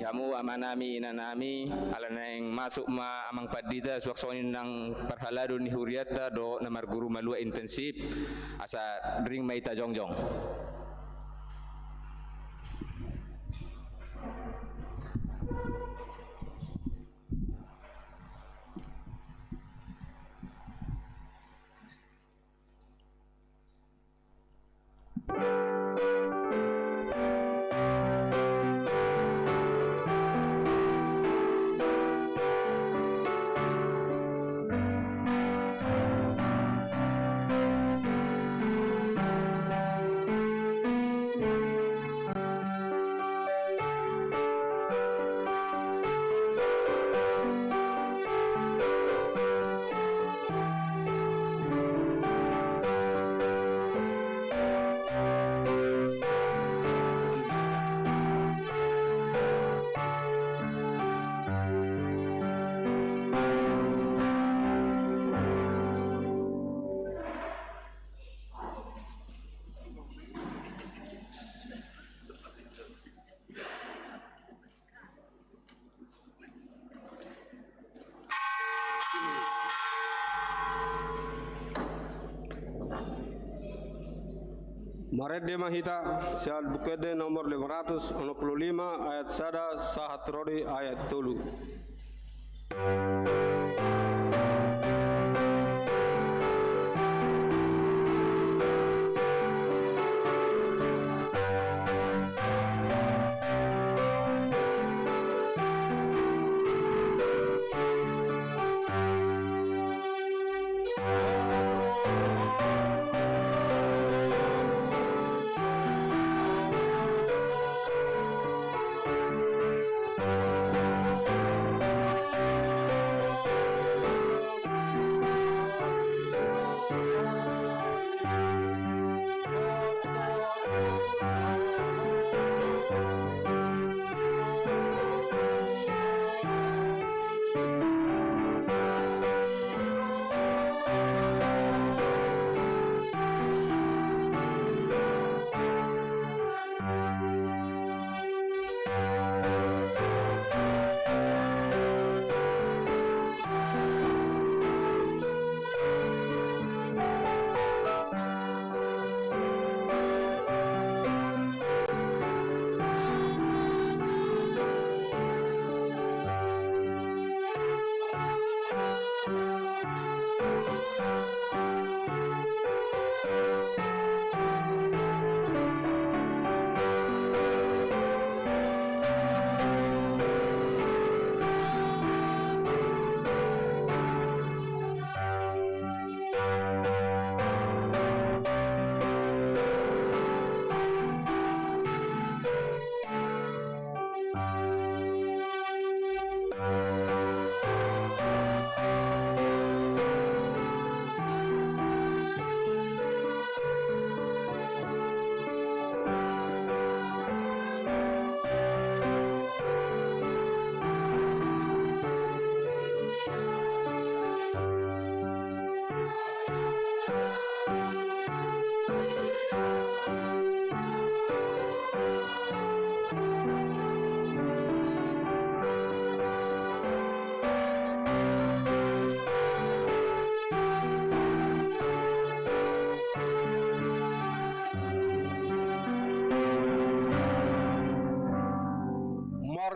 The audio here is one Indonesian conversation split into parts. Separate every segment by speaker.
Speaker 1: hamu amanami inanami alana yang masuk ma amang padita suaksonin nang perhalado ni huriata do namar guru malua intensif asa ring maita jongjong.
Speaker 2: Marede Mahita Syal Bukede nomor 565 ayat sada sahat rodi ayat 3.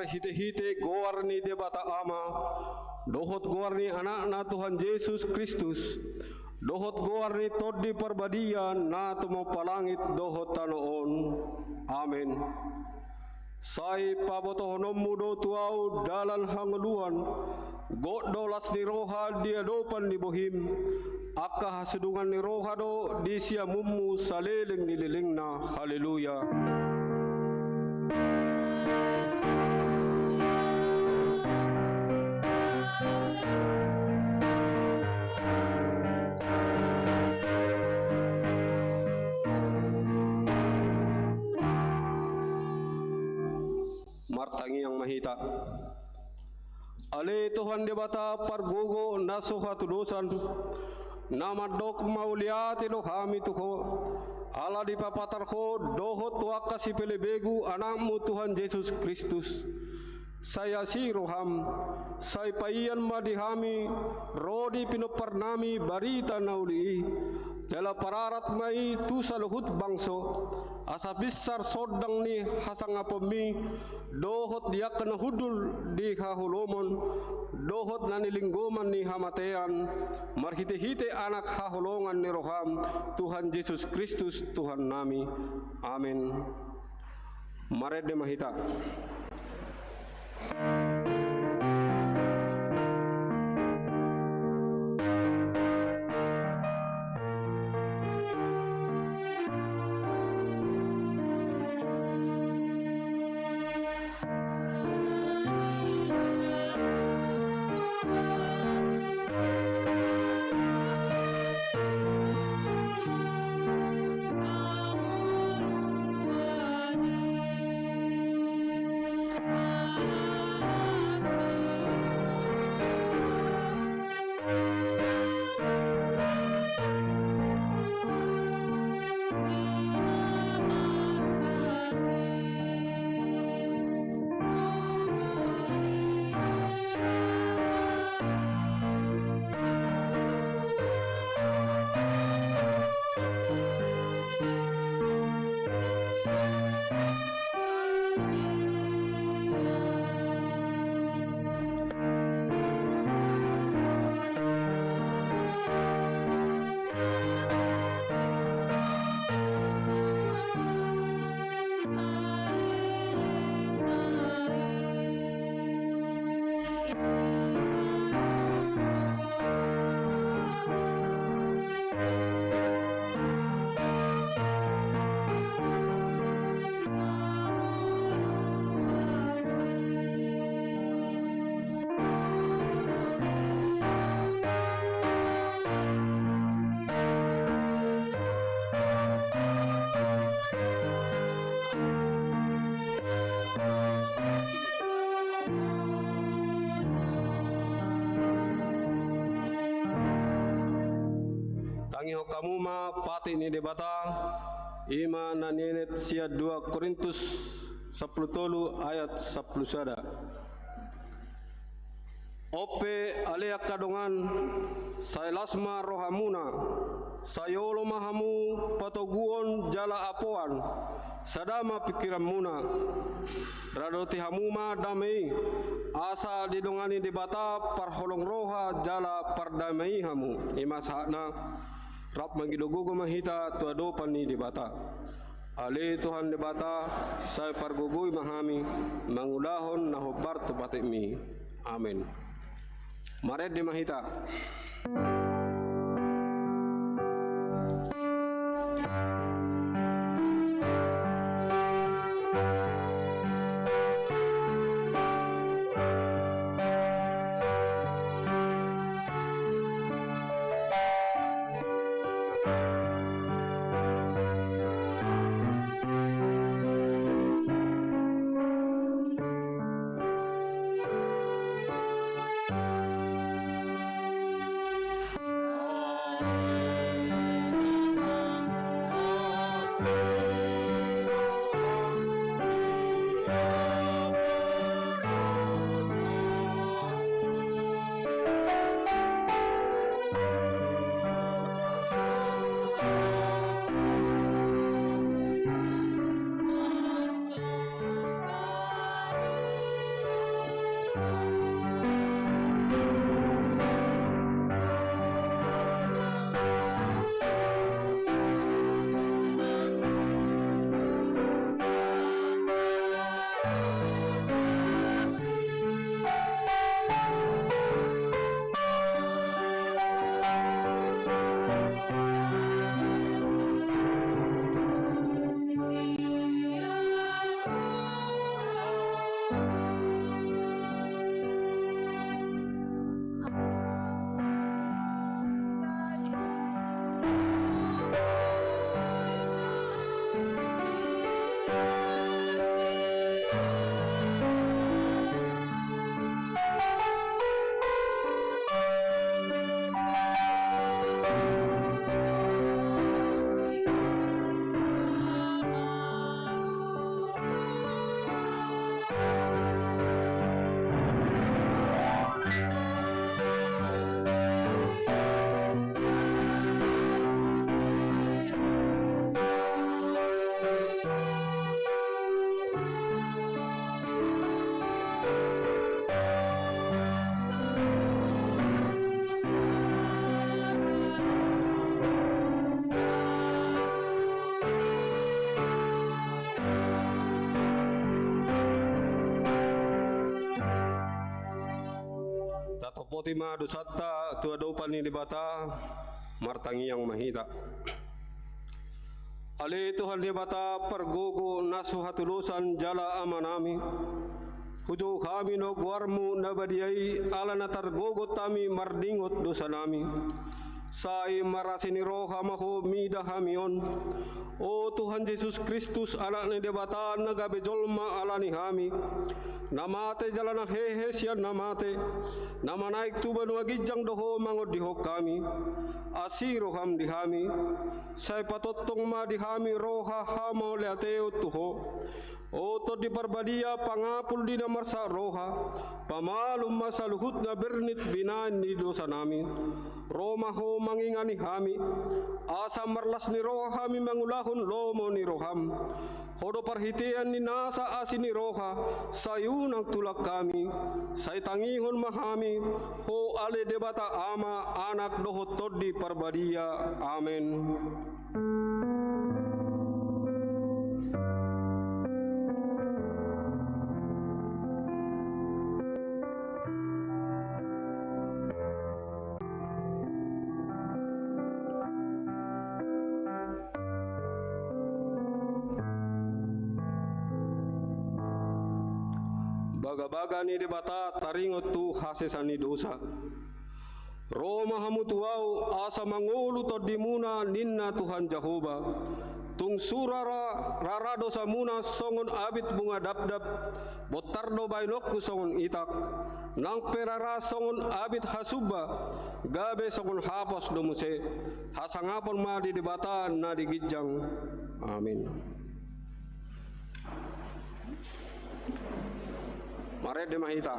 Speaker 2: Hite-hite goarni debata ama dohot goarni anakna Tuhan Yesus Kristus dohot goarni todi perbadian na tumo palangit dohot tanoon. Amin. Sai paboto honommu do tuau dalan hangluan god dolas ni roha dia dopan ni bohim akka hasedungan ni roha do di sia mummu saleleng nililingna. Haleluya. Martangi yang mahita ale Tuhan debata pargogo nasuha tudosan nama dok mauliati lo kami tuho ala di papatar ho dohot tuaka si pelebegu anakmu Tuhan Yesus Kristus saya si roham, saya payan madihami, rodi pinoparnami barita nauli, jala pararat mai tu saluhut bangso, asa besar sodang ni hasangapami, dohot dia kena hudul di hahulomon, dohot nanilinggoman ni hamatean, marhite-hite anak hahulongan ni roham, Tuhan Yesus Kristus Tuhan nami, amin. Mare de mahita. Tangiho kamu ma pati ni debata ima na ninet sia 2 Korintus 10 ayat 10 sada. Ope alea kadongan sailasma rohamuna sayolo mahamu patoguon jala apoan sadama pikiran muna radoti hamuma damai asa didongani debata parholong roha jala pardamai hamu imasana rap mangidogogo mahita tuadopan ni debata ale Tuhan debata saya pargugui mahami mangulahon nahobar tupatimi amin. Mare di mahita. Apotima dosatta tua dopani dibata martangi yang mahita. Ali Tuhan dibata pergogo nasu hatulusan jala amanami. Hujo kami no guarmu nabadiai ala natar gogo tami mardingot dosa nami. Sai marasini roha maho mida hamion. O Tuhan Yesus Kristus anak ni debata nagabe jolma alani hami. Namate jalana hehe sian namate. Nama naik tuban wagijang doho mangod dihok kami. Asiro ham dihami. Sai patotong ma dihami roha hamo leateo tuho. O to di parbadia pangapul di namarsa roha. Pamalum masaluhut na bernit binan ni dosa namin. Roma ho mangingani hami. Asa marlas ni roha kami mangulahon lomo ni roham. Hodo parhitian ni nasa asin ni roha. Sayunang tulak kami. Say tangihon mahami. Ho ale debata ama anak dohot todi parbadia. Amen. Baga-baga ni debata taringot tu hasesani dosa. Roma hamutuau asa mangulu todimuna ninna Tuhan Jehovah. Tung surara rara dosa muna songon abit bunga dapdap. Botardo bainokku songon itak. Nang perara songon abit hasuba. Gabe songon hapos domuse. Hasangapon ma di debata na digijang. Amin. Mare de mahita.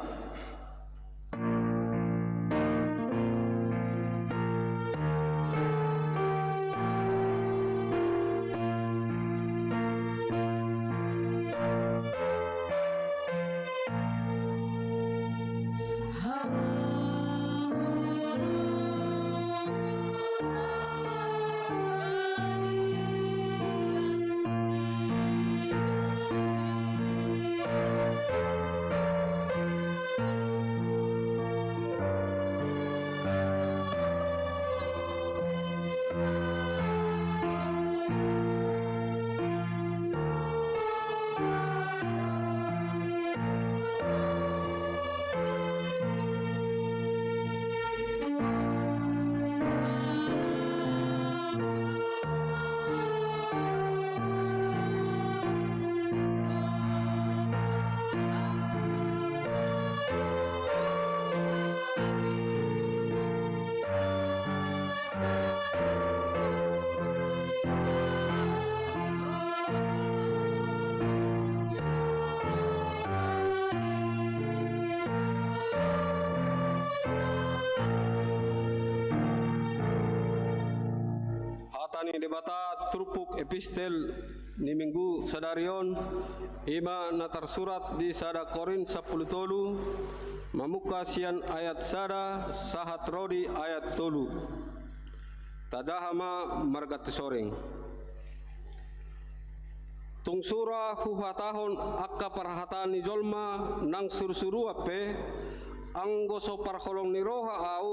Speaker 2: Hatani debata trupuk epistel ni minggu sadarion ima natar surat di sada Korin 10 tolu mamuka sian ayat sada sahat rodi ayat tolu tajahama margat soreng tung sura huhatahon akka parhatani jolma nang sursuru ape anggoso parholong ni roha au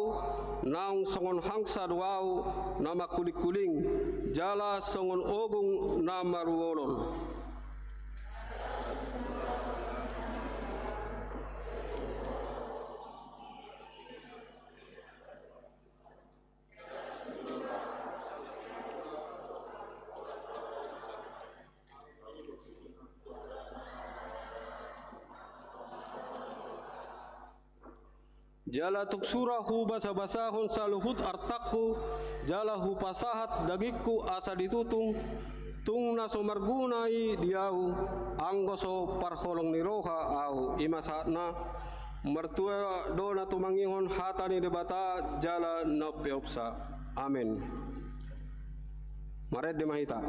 Speaker 2: naung songon hangsa duau nama kulik-kuling jala songon ogung nama ruolol. Jala tuksura hu basa-basahon saluhut artakku jala hu pasahat dagikku asa ditutung tung naso margunai diau anggoso parholong ni roha au imasatna mertua dona tumangihon hatani debata jala nopeopsa. Amin. Maret de mahita.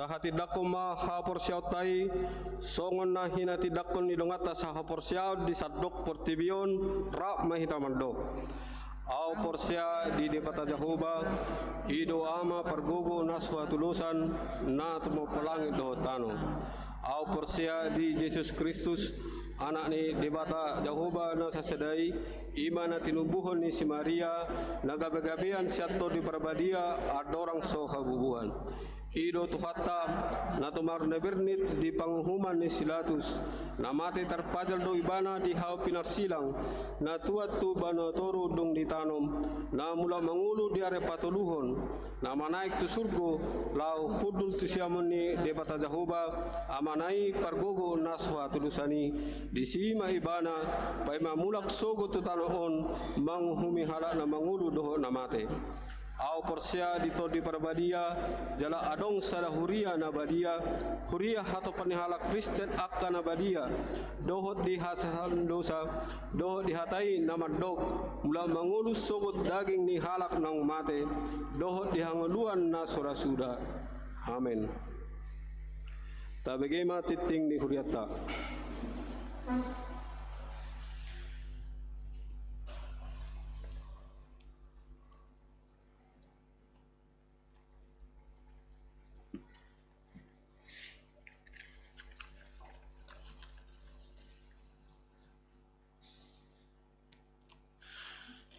Speaker 2: hati dakon ma haporsiaw tay songon na hinati dakon ni dongata sa haporsiaw di sadok portibion ra mahitamando aw porsia di depata Jehovah ido ama pergogo naswa tulusan na tumo pelangi dohotano aw porsia di Yesus Kristus anak ni debata Jehovah na sasedai imana tinubuhon ni si Maria nagagabian siato di perbadia adorang so habubuhan ido tuhata na tumar nebernit di panghuman ni Silatus na mati terpajal do ibana di hau pinarsilang na tuat tu bano toru dong ditanom na mula mangulu di are patuluhon na manaik tu surgo lau hudul tu siamon ni debata Jehovah amanai pargogo naswa tulusani di sima ibana pai mamulak sogo tu tanoon manghumi halak na mangulu doho na mate aw porsia di todi parbadia jala adong sada huria na badia huria hato panihala Kristen akka na badia dohot di hasahan dosa dohot di hatai na madog mula mangulus sogot daging ni halak nang mate dohot di hanguluan na surasuda amen tabegema titing ni huriata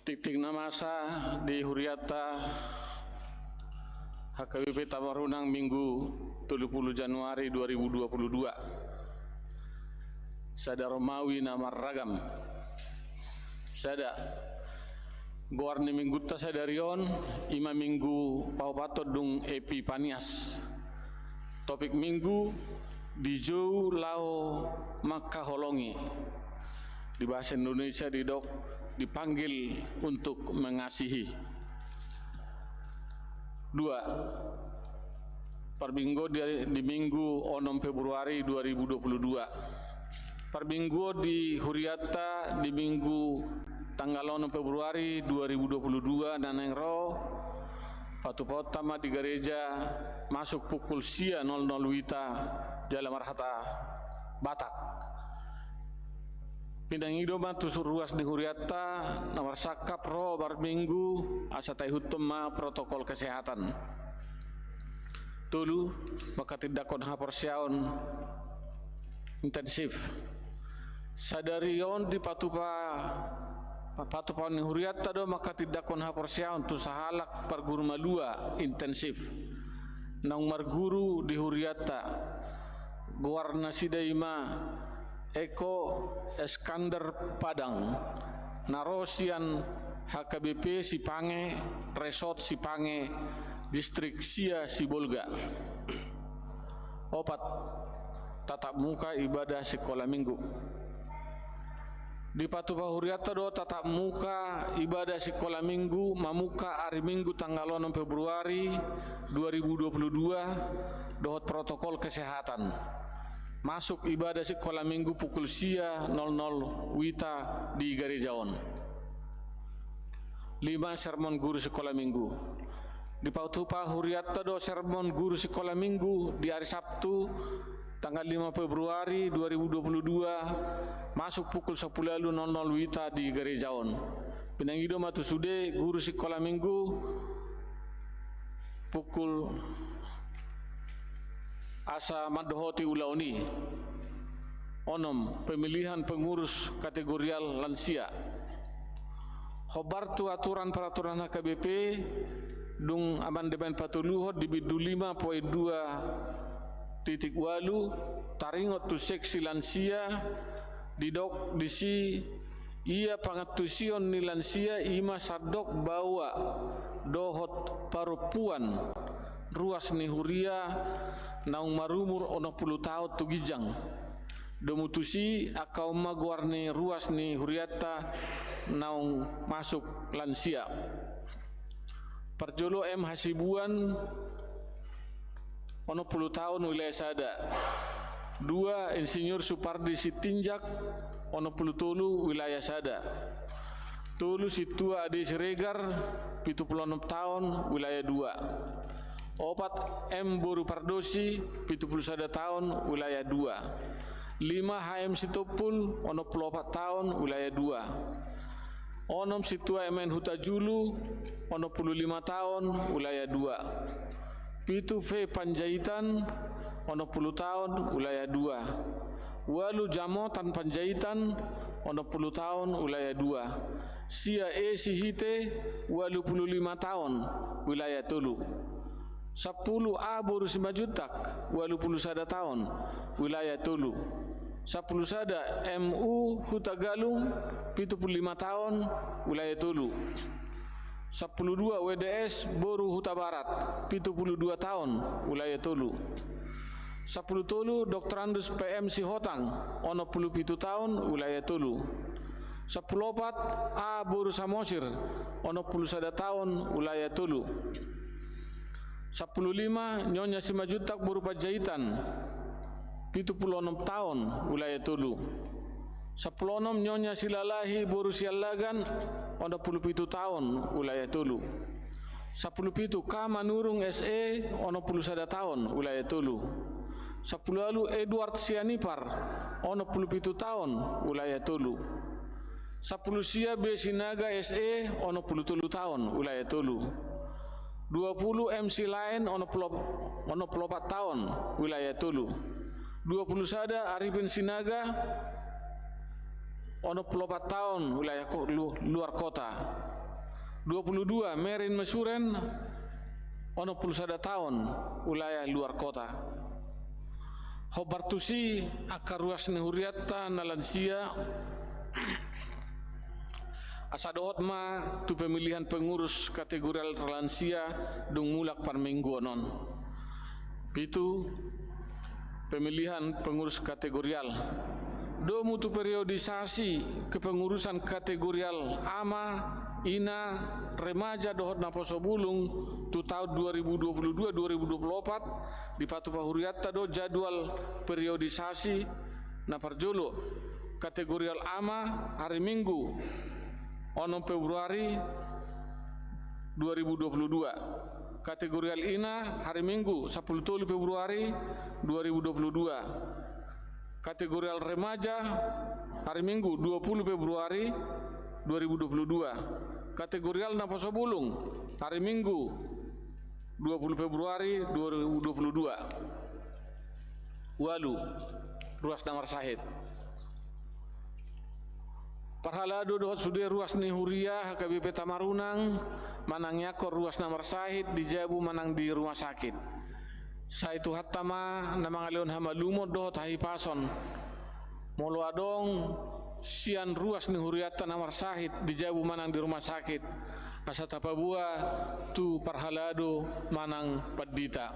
Speaker 3: Titik namasa di Huriata HKBP Tamarunang Minggu 30 Januari 2022 Sada Romawi nama ragam Sada Goarni Minggu ta sadarion Ima Minggu Paupato dung Epi Panias Topik Minggu di Jou Lao Maka Holongi di bahasa Indonesia dipanggil untuk mengasihi. 2. Perbinggo di Minggu 6 Februari 2022. Perbinggo di Huriata di Minggu tanggal 6 Februari 2022 dan Nengro Patu Tama di gereja masuk pukul sia 00 Wita Jalan Marhata Batak. Pindang ido matu ruas di Huriata nomor sakap ro bar minggu asatai hutum ma protokol kesehatan. Tulu maka tidak kon haporsiaon intensif. Sadarion di patupa ni Huriata do maka tidak kon haporsiaon tu sahalak parguru malua intensif. Nang marguru di Huriata Goarna Sidaima Eko Eskandar Padang Narosian HKBP Sipange Resort Sipange Distrik Sia Sibolga. 4. Tatap muka ibadah sekolah minggu di Patupa Huriata do tatap muka ibadah sekolah minggu mamuka hari Minggu tanggal 6 Februari 2022 dohot protokol kesehatan. Masuk ibadah sekolah minggu pukul sia 00 Wita di Garejaon. 5. Sermon guru sekolah minggu di Patupa Huriata do sermon guru sekolah minggu di hari Sabtu tanggal 5 Februari 2022 masuk pukul 10.00 Wita di Garejaon. Pinangido matu sude guru sekolah minggu pukul asa madohoti ulauni. 6. Pemilihan pengurus kategorial lansia. Hobartu aturan peraturan HKBP dung amandemen patuluhot di bidu 5.2.8 taringot tu seksi lansia didok disi ia pangatusion ni lansia ima sadok bawa dohot parupuan ruas ni huria naung marumur 60 tahun tu gijang domutusi akau maguarni ruas ni Huriata naung masuk lansia. Perjolo M Hasibuan 60 tahun wilayah Sada. 2. Insinyur Supardi Sitinjak 60 tolu wilayah Sada. Tolu Situa Ade Siregar 76 tahun wilayah 2. 4 M Boru Pardosi 71 tahun wilayah 2. 5 HM Sitopul 64 tahun wilayah 2. 6 Situa MN Hutajulu 65 tahun wilayah 2. 7 V Panjaitan 60 tahun wilayah 2. 8 Jamotan Panjaitan 60 tahun wilayah 2. Sia E Sihite 85 tahun wilayah 3. 10 A Boru Simajutak 81 tahun wilayah 3. 10 Sada MU Hutagalung 75 tahun wilayah 3. 12 WDS Boru Huta Barat 72 tahun wilayah 3. 10 Dr. Andus PM Sihotang 67 tahun wilayah 3. 10 A Boru Samosir 61 tahun wilayah 3. 15 Nyonya Simajutak Boru Panjaitan 76 tahun wilayah 3. 16 Nyonya Silalahi Boru Sialagan 67 tahun wilayah 3. 17 K Manurung SE 61 tahun wilayah 3. 10 Edward Sianipar 67 tahun wilayah 3. 10 Sia B Sinaga SE 67 tahun wilayah 3. 20 MC lain 44 tahun wilayah 3. 20 Sada Arifin Sinaga 44 tahun wilayah luar kota. 22 Merin Mesuren 41 tahun wilayah luar kota. Hobartusi akar ruas Nehuriatta nalansia asadohot ma tu pemilihan pengurus kategorial lansia dung mulak par minggu non. Itu pemilihan pengurus kategorial. Do mutu periodisasi kepengurusan kategorial ama, ina, remaja dohot naposo bulung tu tahun 2022-2024 di Patu Pahuriatta do jadwal periodisasi na parjolo kategorial ama hari Minggu 6 Februari 2022. Kategorial ina hari Minggu 10 Februari 2022. Kategorial remaja hari Minggu 20 Februari 2022. Kategorial naposo bulung hari Minggu 20 Februari 2022. Walu ruas Namar Sahid. Parhalado dohot sude ruas Nihuria HKBP Tamarunang manang yakor ruas Namar Sahid di Jabu manang di rumah sakit. Saitu hattama namang alion hamalumot dohot hahipason molo adong sian ruas Nihuriatta Namar Sahid di Jabu manang di rumah sakit. Asa tapabua tu parhalado manang Padita.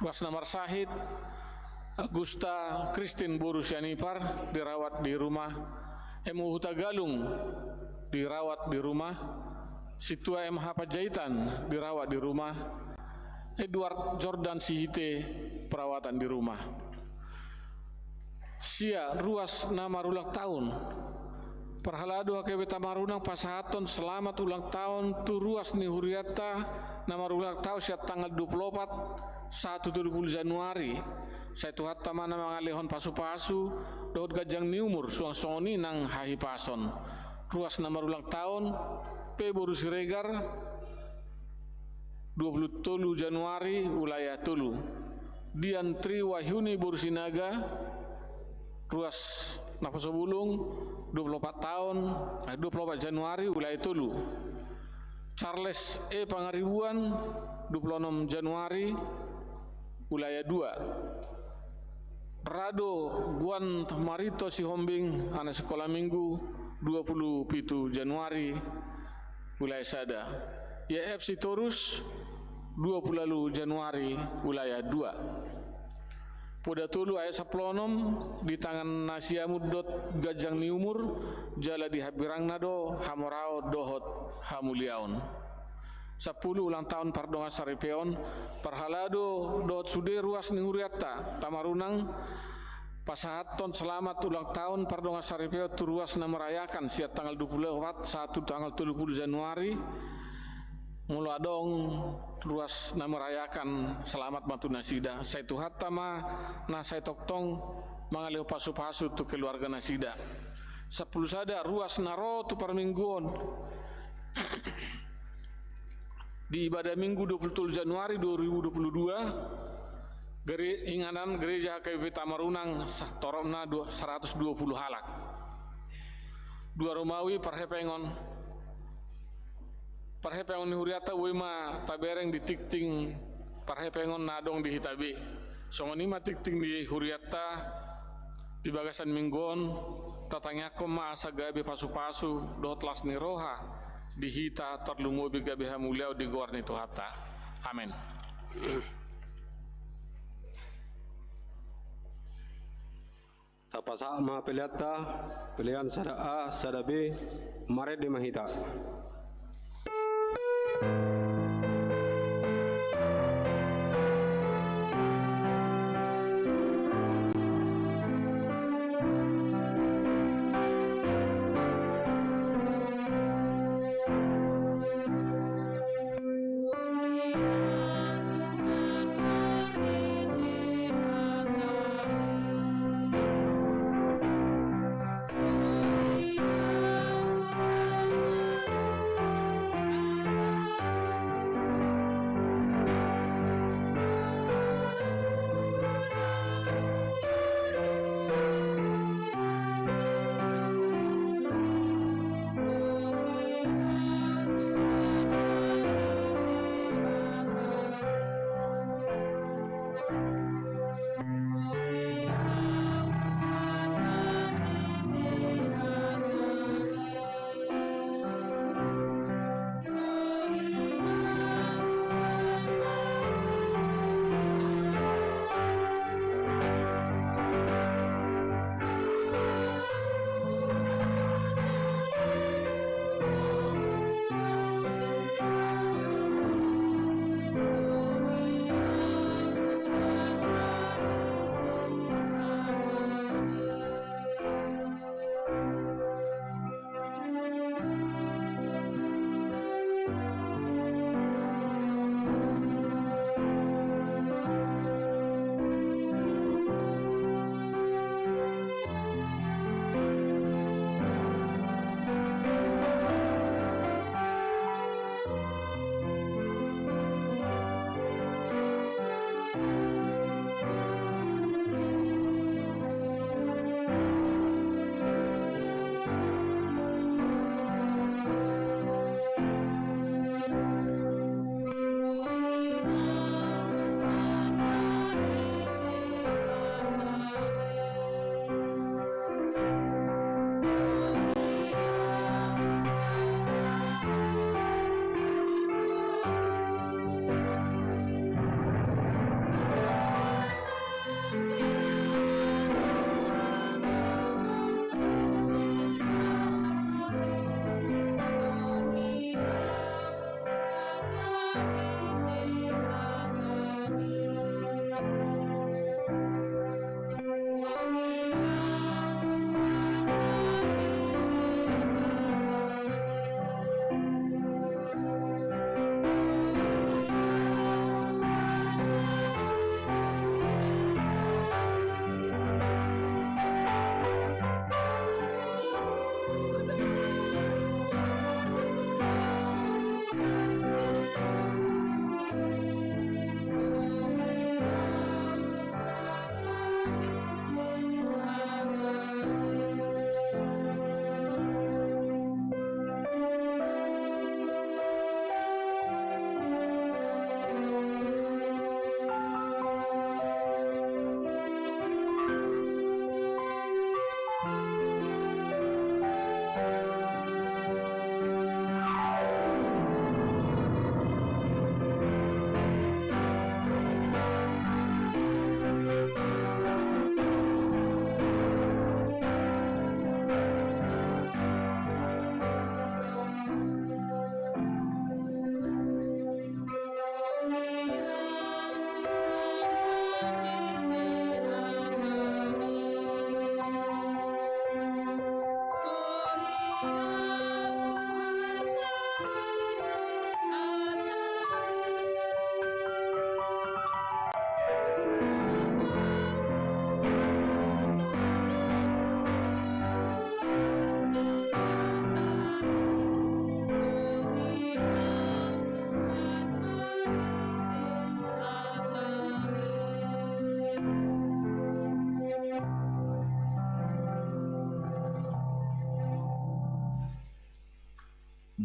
Speaker 3: Ruas Namar Sahid Agusta Kristin Boru Sianipar dirawat di rumah. MU Hutagalung dirawat di rumah. Situa MH Panjaitan dirawat di rumah. Edward Jordan Sihite perawatan di rumah. Sia ruas Namar ulang tahun Parhalado HKB Tamarunang Pasahaton selamat ulang tahun tu ruas Nihuriatta Namar ulang tahun siat tanggal 24 1 Januari. Saya tuhat tamana mangalihon pasu-pasu dohot gajang niumur suang soni nang hahipason. Ruas Namar ulang tahun P Boru Siregar 23 Januari wilayah Tulu. Dian Tri Wahyuni Boru Sinaga ruas Naposo Bulung 24 Januari wilayah Tulu. Charles E Pangaribuan 26 Januari wilayah 2. Rado Guan Marito Sihombing anak sekolah minggu 27 Januari wilayah Sada. YF Sitorus 20 Januari wilayah 2. Poda Tulu ayat saplonom di tangan Nasiamudot Gajang Niumur jala di Habirang Nado Hamorao Dohot Hamuliaon. 10 ulang tahun Pardonga Saripeon Parhalado Dohot Sude ruas Nihuriatta Tamarunang Pasahaton selamat ulang tahun Pardonga Saripeon tu ruas na merayakan siat tanggal 24 1 tanggal 30 Januari mula dong ruas na merayakan selamat matuna sida saya tuhat tama na saya toktong mangalih pasu-pasu tu keluarga nasida 10 sada ruas naro tu permingguan di ibadah minggu 27 Januari 2022 inganan gereja KBP Tamarunang toromna 120 halak dua Romawi perhepengon ni huriata wema tabereng di tikting parhepengon nadong di hitabe songoni ma tikting di huriata di bagasan minggon tatangnya koma asagabe pasu-pasu dotlas ni roha di hita terlumubi gabe hamuliau di gorni tuhata amin.
Speaker 2: Tapasa ma peliata pilihan sada A sada B mare di mahita.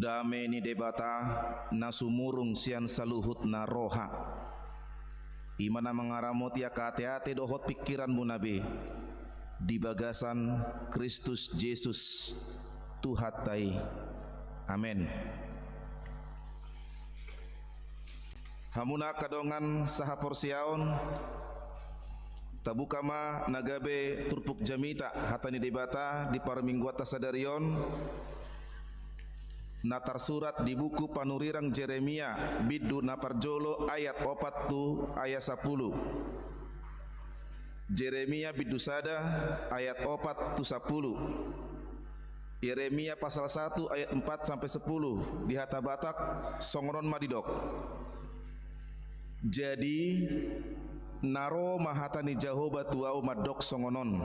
Speaker 4: dame ni debata na sumurung sian saluhut na roha imana mengaramot ya kate-ate dohot pikiran munabe di bagasan Kristus Yesus Tuhatai. Amin. Hamuna kadongan saha porsiaon tabukama nagabe turpuk jamita hatani debata di parminggu atas sadarion natar surat di buku panurirang Jeremia bidu naparjolo ayat 4 tu ayat 10. Jeremia bidu sada ayat 4 tu 10. Yeremia pasal 1 ayat 4 sampai 10 di hata Batak Songron Madidok. Jadi naro mahatani Jahoba tuau madok songonon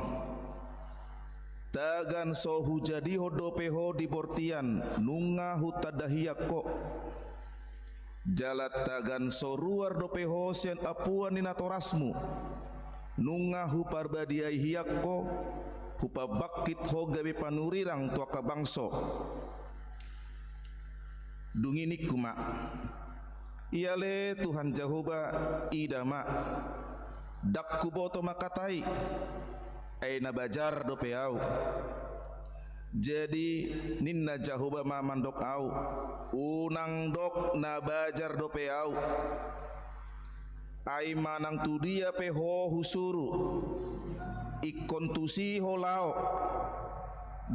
Speaker 4: tagan sohu jadi hodopeho di bortian nunga hutadahiyako jalat tagan soruar dopeho sian apuan ninatorasmu nunga huparbadiai hiyakko hupabakit hogabe panurirang tuaka bangso dunginik kuma iale Tuhan Jahoba idama dak kuboto makatai aina bajar dopeau jadi ninna Jahoba mamandok au unang dok na bajar dopeau ai manang tu dia peho husuru ikon tusi holao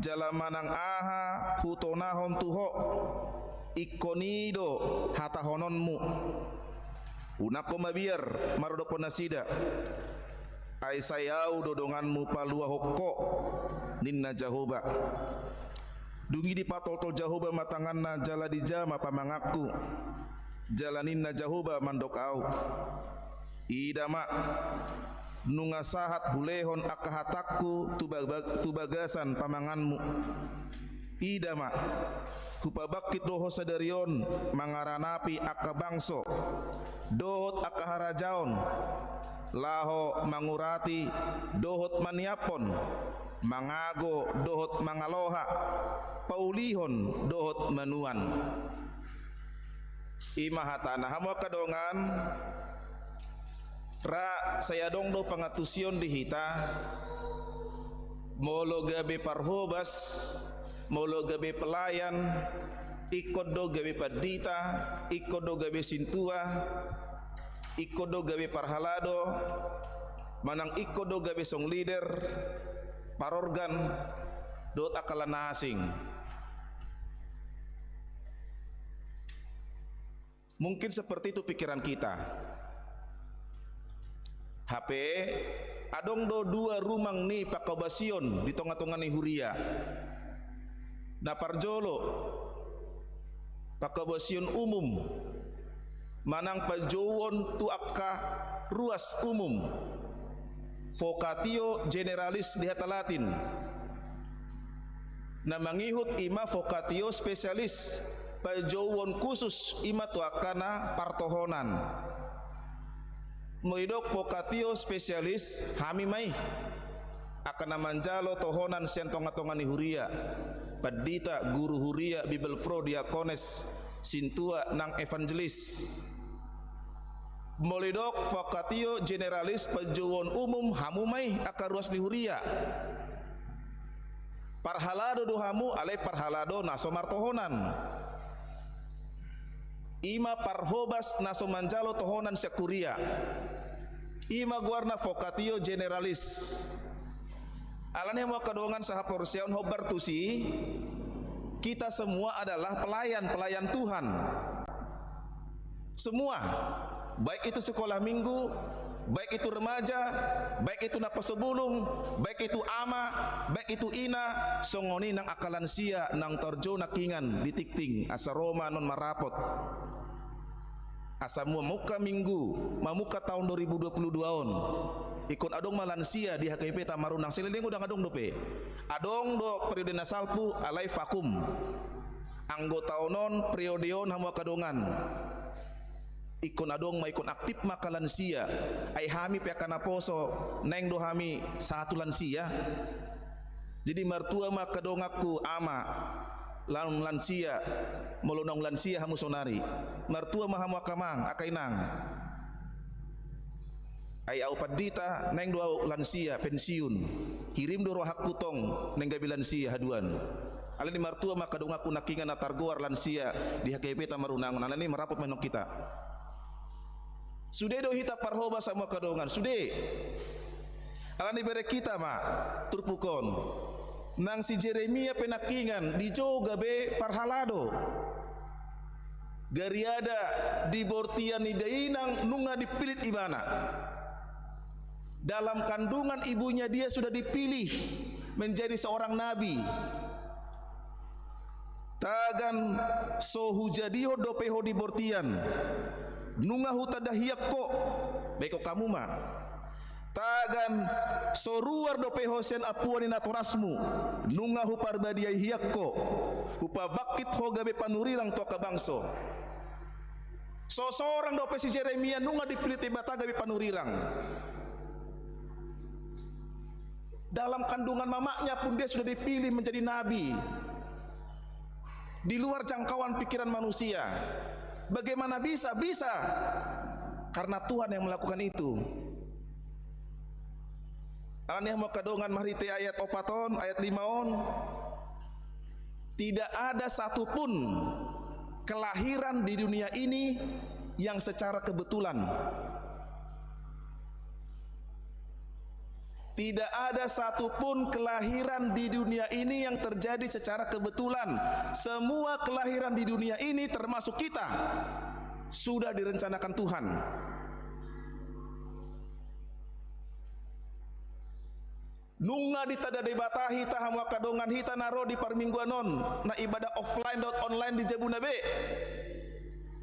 Speaker 4: jala manang aha hutonahon tuho ikonido hata hononmu unako mabiar marodo ponasida ai sayau dodonganmu palua hokko ninna Jahoba dungi di patol-tol Jahoba matanganna jala dijama pamangaku jalaninna Jahoba mandok au idama nunga sahat hulehon akahatakku tubagasan pamanganmu idama hupabakit doho sadarion mangaranapi akabangso dohot akaharajaon laho mangurati dohot maniapon mangago dohot mangaloha paulihon dohot manuan imahatana hamo kadongan ra saya dong do pangatusion di hita molo gabe parhobas molo gabe pelayan ikod do gabe padita ikod do gabe sintua ikod do gabe parhalado manang ikod do gabe song leader parorgan dot akalan asing mungkin seperti itu pikiran kita. HP adong do dua rumang ni pakabasion di tonga-tonga ni huria na parjolo pakabasion umum manang pajowon tu akka ruas umum vocatio generalis di hatalatin na mangihut ima vocatio spesialis pajowon khusus ima tu akana partohonan moidok vocatio spesialis hami mai akan manjalo tohonan sian tonga-tonga ni huria padita guru huria Bible Pro diakones sintua nang evangelis moidok vocatio generalis pajowon umum hamu mai akaruas ni huria parhalado do hamu alai parhalado naso martohonan ima parhobas naso manjalo tohonan sekuria ima guarna vocatio generalis alane mo kadongan saha porsiaun hobar tusi kita semua adalah pelayan Tuhan semua baik itu sekolah minggu baik itu remaja baik itu napasobulung baik itu ama baik itu ina songoni nang akalan sia nang torjo nakingan ditikting asa Roma non marapot asa muka minggu mamuka tahun 2022 on ikon adong malansia di HKP tamarunang silendeng udang adong dope adong do periode nasalpu alai vakum anggota onon periodeon hamu kadongan ikon adong maikon aktif maka lansia ai hami piakana poso neng do hami satu lansia jadi martua maka dongaku ama laun lansia molonong lansia hamu sonari martua mahamu akamang akainang ai au padita neng dua lansia pensiun hirim do hak kutong neng gabi lansia haduan alani martua maka dong aku nakingan atargoar lansia di HKP tamarunangon alani merapot menok kita sude do hita parhoba sama kadongan sude alani bere kita ma turpukon nang si Jeremia penakingan di joga be parhalado gariada di bortian ni dainang nunga dipilit ibana dalam kandungan ibunya dia sudah dipilih menjadi seorang nabi tagan sohu jadiho dopeho di bortian nunga hutadahiyak ko beko kamu ma tagan soruar dopeho sen apuani naturasmu nunga huparbadiai hiyak ko hupabakit hogabe panurirang toka bangso seorang dope si Jeremia nunga dipilih bataga be panurirang dalam kandungan mamaknya pun dia sudah dipilih menjadi nabi di luar jangkauan pikiran manusia. Bagaimana bisa? Bisa karena Tuhan yang melakukan itu. Alani mau kadongan marite ayat opaton ayat 5 on. Tidak ada satupun kelahiran di dunia ini yang secara kebetulan. Tidak ada satupun kelahiran di dunia ini yang terjadi secara kebetulan. Semua kelahiran di dunia ini termasuk kita sudah direncanakan Tuhan. Nunga ditada debatahi tahamwa kadongan hita naro di parmingguanon na ibadah offline online di Jabuna be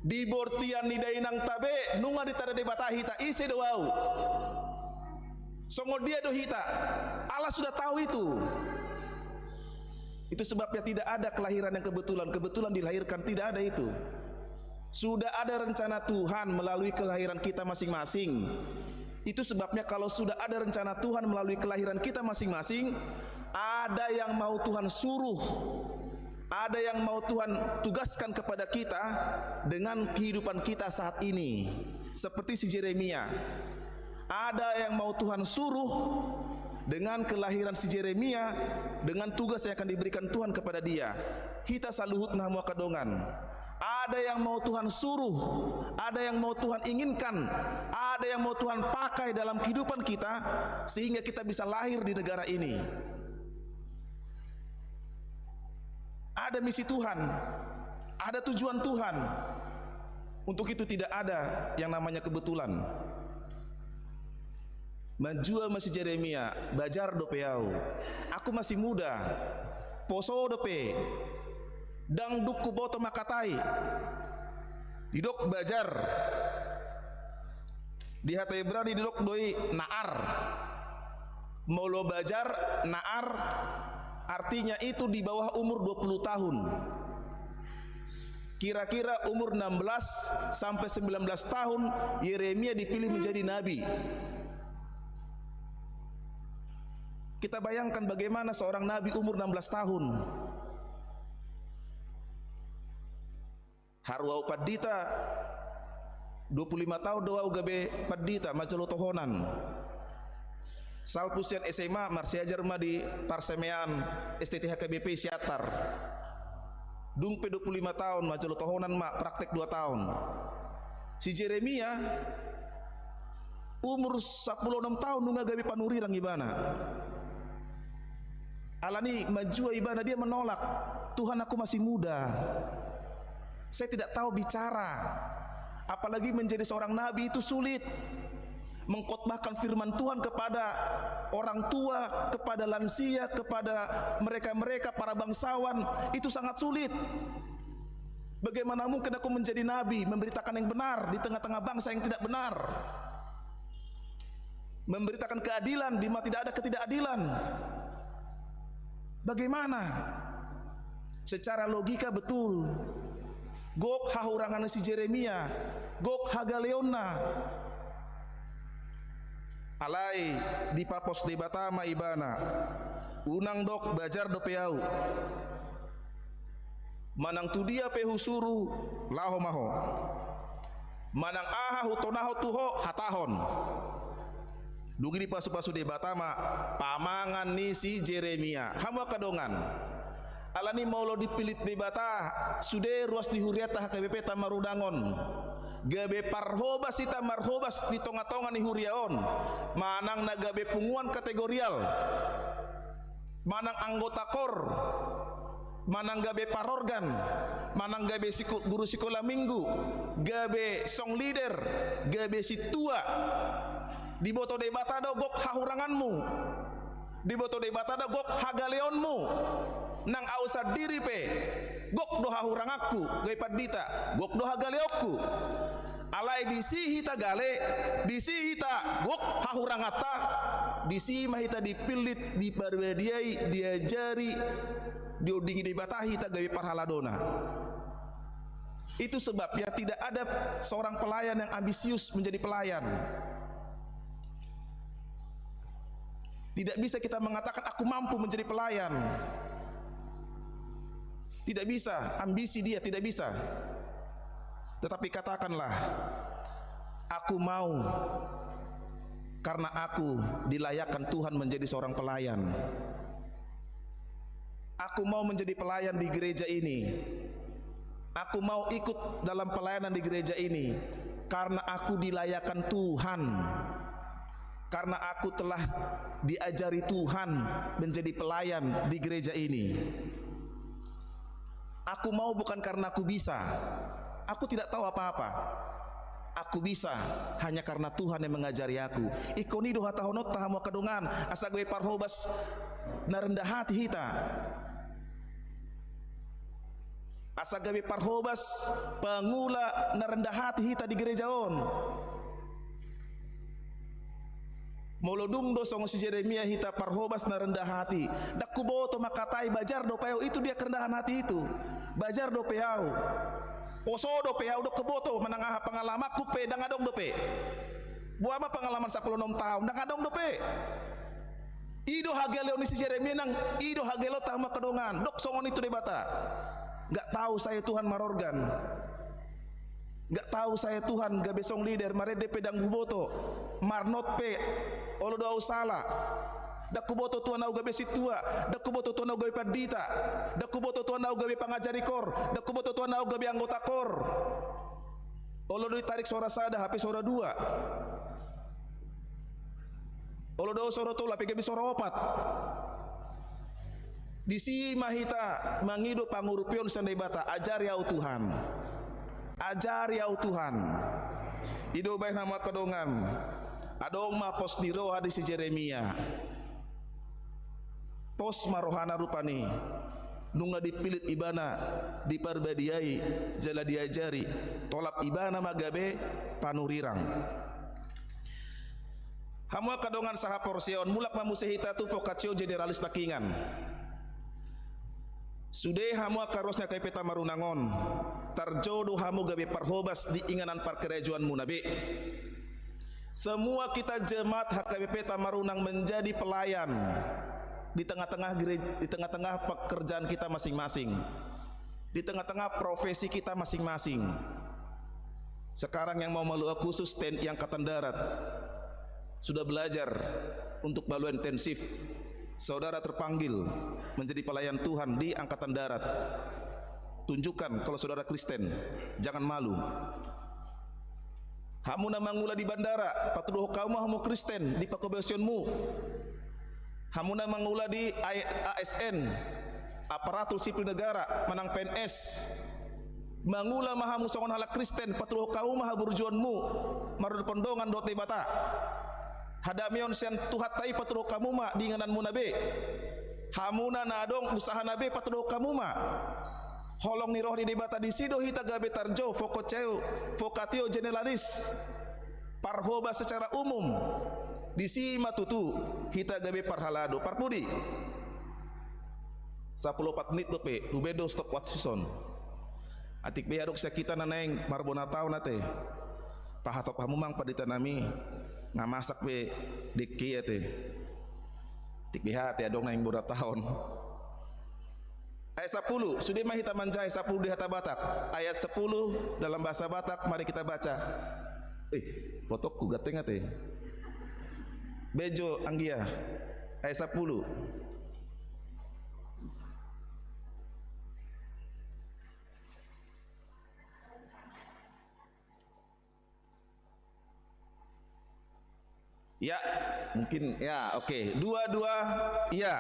Speaker 4: di bortian ni dainang tabe nunga ditada debatahi ta isi doau songo dia do hita Allah sudah tahu itu sebabnya tidak ada kelahiran yang kebetulan dilahirkan tidak ada itu sudah ada rencana Tuhan melalui kelahiran kita masing-masing itu sebabnya kalau sudah ada rencana Tuhan melalui kelahiran kita masing-masing ada yang mau Tuhan suruh ada yang mau Tuhan tugaskan kepada kita dengan kehidupan kita saat ini seperti si Jeremia. Ada yang mau Tuhan suruh dengan kelahiran si Jeremia dengan tugas yang akan diberikan Tuhan kepada dia. Hita saluhut nahmu kadongan. Ada yang mau Tuhan suruh, ada yang mau Tuhan inginkan, ada yang mau Tuhan pakai dalam kehidupan kita sehingga kita bisa lahir di negara ini. Ada misi Tuhan, ada tujuan Tuhan. Untuk itu tidak ada yang namanya kebetulan. Manjua masih Jeremia, bajar dopeau. Aku masih muda, poso dope, dang dukku boto makatai, didok bajar, di hati berani didok doi naar, maulo bajar naar, artinya itu di bawah umur 20 tahun. Kira-kira umur 16 sampai 19 tahun Yeremia dipilih menjadi nabi. Kita bayangkan bagaimana seorang nabi umur 16 tahun. Harwau padita 25 tahun doa ugabe padita macalo tohonan. Salpusian SMA marsiajar ma di Parsemean STTH KBP Siatar. Dung pe 25 tahun macalo tohonan ma praktek 2 tahun. Si Jeremia umur 16 tahun nunga gabe panurirang ibana. Alani majua ibana dia menolak. Tuhan aku masih muda. Saya tidak tahu bicara. Apalagi menjadi seorang nabi itu sulit. Mengkhotbahkan firman Tuhan kepada orang tua, kepada lansia, kepada mereka-mereka para bangsawan itu sangat sulit. Bagaimana mungkin aku menjadi nabi, memberitakan yang benar di tengah-tengah bangsa yang tidak benar, memberitakan keadilan di mana tidak ada ketidakadilan. Bagaimana? Secara logika betul. Gok hahurangan si Jeremia, gok hagaleonna. Alai di papos di batama ibana. Unang dok bajar dopeau. manang tu dia pe husuru laho maho, manang aha hutonaho tuho hatahon. Dungi di pasu-pasu de batama pamangan ni si Jeremia hama kadongan alani maulo dipilit de bata sude ruas di huriata HKBP tamarudangon gabe parhobas ita marhobas di tonga-tonga ni huriaon manang nagabe punguan kategorial, manang anggota kor, manang gabe parorgan, manang gabe guru sekolah minggu, gabe song leader, gabe situa. Di boto de batada gok hahuranganmu, di boto de batada gok hagaleonmu, nang ausa diri pe gok do hahurangakku gai padita gok do hagaleokku alai disi hita gale disi hita gok hahurangata disi mahita dipilit diparbadiai diajari diodingi di batahi ta gai parhaladona. Itu sebabnya tidak ada seorang pelayan yang ambisius menjadi pelayan. Tidak bisa kita mengatakan aku mampu menjadi pelayan. Tidak bisa, ambisi dia tidak bisa. Tetapi katakanlah, aku mau karena aku dilayakkan Tuhan menjadi seorang pelayan. Aku mau menjadi pelayan di gereja ini. Aku mau ikut dalam pelayanan di gereja ini karena aku dilayakkan Tuhan. Karena aku telah diajari Tuhan menjadi pelayan di gereja ini. Aku mau bukan karena aku bisa. Aku tidak tahu apa-apa. Aku bisa hanya karena Tuhan yang mengajari aku. Ikoni doha tahunot tahamu kadungan asa gue parhobas na rendah hati hita. Asa gue parhobas pengula na rendah hati hita di gerejaon. Molodung do song si Jeremia hita parhobas na rendah hati. Dak kuboto makatai bajar do payau itu dia kerendahan hati itu. Bajar do payau. Poso do payau do keboto menangah pengalaman ku pe dangadong do pe. Buama pengalaman 16 tahun dangadong do pe. Ido hageleo ni si Jeremia nang ido hagelo tama kedongan. Dok songon itu de bata. Gak tahu saya Tuhan marorgan. Gak tahu saya Tuhan gabe song leader marede pedang buboto. Marnot pe olo do salah. Dak kuboto tuan au gabe situa, dak kuboto tuan au gabe padita, dak kuboto tuan au gabe pangajari kor, dak kuboto tuan au gabe anggota kor. Olo do tarik suara sada HP suara 2. Olo do suara tola pe gabe suara 4. Disi mahita mangido pangurupion sandai bata ajar yau Tuhan. Ajar yau Tuhan. Ido baik nama kedongan. Adong ma pos di roha di si Jeremia. Pos marohana rupani nunga dipilit ibana diparbadiai jala diajari tolap ibana magabe panurirang hamua kadongan saha porsion mulak mamusehita tu vokatio generalis takingan sude hamua karosnya kai peta marunangon tarjodo hamu gabe parhobas di inganan parkerejuan munabe. Semua kita jemaat HKBP Tamarunang menjadi pelayan di tengah-tengah gereja, di tengah-tengah pekerjaan kita masing-masing, di tengah-tengah profesi kita masing-masing. Sekarang yang mau melalui khusus TNI Angkatan Darat sudah belajar untuk balu intensif. Saudara terpanggil menjadi pelayan Tuhan di Angkatan Darat. Tunjukkan kalau saudara Kristen, jangan malu. Hamu na mangula di bandara, patuduh kaum hamu Kristen di pakobesionmu. Hamu na mangula di ASN, aparatur sipil negara, manang PNS. Mangula mahamu songon halak Kristen, patuduh kaum maha burjuanmu, marud pondongan dote bata. Hadamion sian tuhat tai patuduh kamu ma di inganan munabe. Hamu na nadong usaha nabe patuduh kamu ma. Holong ni roh di debata di sido hita gabe tarjo vokatio generalis parhoba secara umum di si matutu hita gabe parhalado parpudi 14 menit do pe ubedo stop watch season atik be aduk sakita naneng marbona taw nate pahatop hamumang padita nami ngamasak be dikkiya te tik be hati adong nang boda tahun. Ayat 10, sudah mah kita manjai 10 di hata Batak. Ayat 10 dalam bahasa Batak, mari kita baca. Potokku gateng ate. Bejo Anggia. Ayat 10. Ya, mungkin ya, oke. Dua, ya.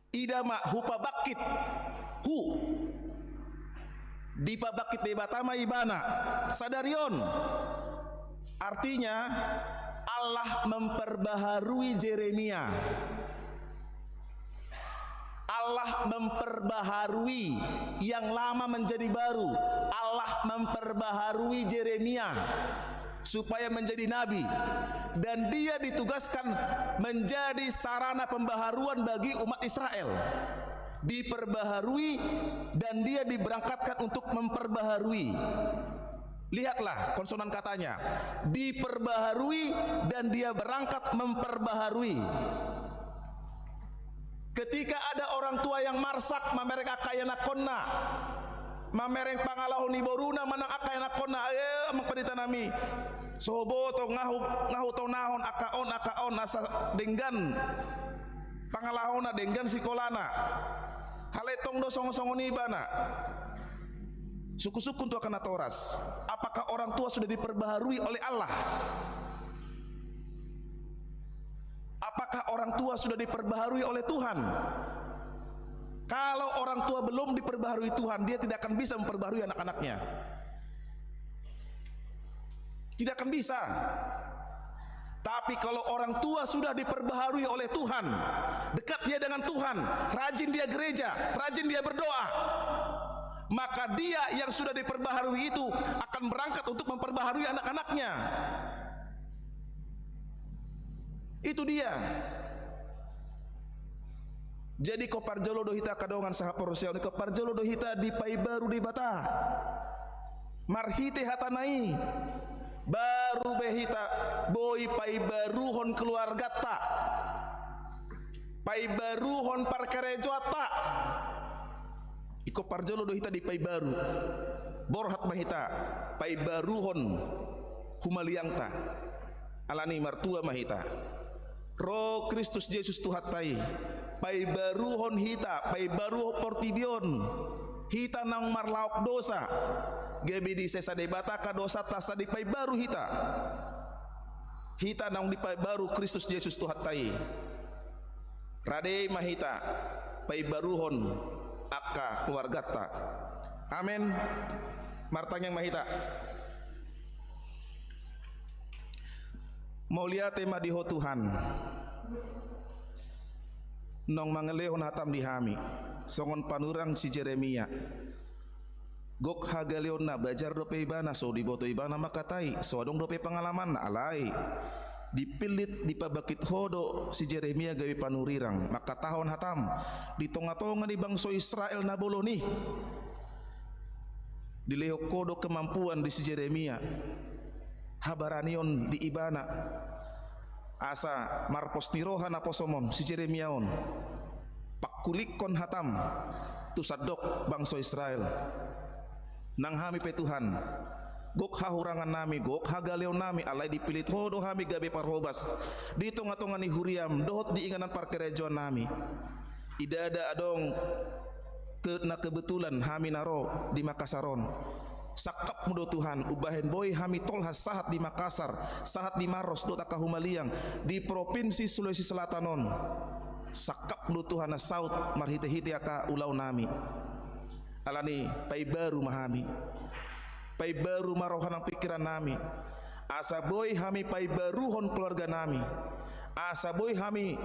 Speaker 4: Idama hupa bakit dipa bakit debatama ibana sadarion, artinya Allah memperbaharui Yeremia. Allah memperbaharui yang lama menjadi baru. Allah memperbaharui Yeremia supaya menjadi nabi, dan dia ditugaskan menjadi sarana pembaharuan bagi umat Israel. Diperbaharui dan dia diberangkatkan untuk memperbaharui. Lihatlah konsonan katanya, diperbaharui dan dia berangkat memperbaharui. Ketika ada orang tua yang marsak mereka kayana konna, mamereng pangalahon ni boruna manang akayana konna, mengpedita nami sobo to ngahu to nahon akaon asa denggan pangalahona denggan sikolana haletong do songo-songo nibana suku-suku untuk akan atoras. Apakah orang tua sudah diperbaharui oleh Allah? Apakah orang tua sudah diperbaharui oleh Tuhan? Kalau orang tua belum diperbaharui Tuhan, dia tidak akan bisa memperbaharui anak-anaknya. Tidak akan bisa. Tapi kalau orang tua sudah diperbaharui oleh Tuhan, dekat dia dengan Tuhan, rajin dia gereja, rajin dia berdoa, maka dia yang sudah diperbaharui itu akan berangkat untuk memperbaharui anak-anaknya. Itu dia. Jadi koparjolo dohita kadongan saha porosya ni koparjolo dohita di pai baru di bata marhite hatanai baru behita boy pai baruhon keluarga ta pai baruhon parkarejo ta iko parjolo dohita di pai baru borhat mahita pai baruhon humaliang ta alani martua mahita Roh Kristus Yesus Tuhatai pai baruhon hita pai baru portibion hita nang marlaok dosa gebi di sesa debata ka dosa tasa di pai baru hita nang di pai baru Kristus Yesus Tuhatai rade mahita pai baruhon akka keluargata. Amin. Martanyang mahita mau lihat tema diho Tuhan nong mangelehon hatam dihami songon panurang si Yeremia gok hagaleon na bajar dope ibana so diboto ibana makatai so adong dope pengalaman na alai dipilit dipabakit hodo si Yeremia gawe panurirang maka tahun hatam di tonga-tonga di bangsa Israel na boloni dilehok kodo kemampuan di si Yeremia habaranion di ibana asa marpos nirohan aposomon si Yeremiaon pakulikon hatam tusadok bangsa Israel nang hami pe Tuhan gok hahurangan nami gok hagaleon nami alai dipilit hodo hami gabe parhobas di tonga-tonga ni huriam dohot di inganan parkerejoan nami idada adong na kebetulan hami naro di Makassaron sakap mudo Tuhan ubahen boy hami tolhas sahat di Makassar sahat di Maros do takahumaliang di provinsi Sulawesi Selatanon sakap mudo Tuhan na saut marhite-hite aka ulau nami alani pai baru mahami pai baru marohan ang pikiran nami asa boy hami pai baruhon keluarga nami asa boy hami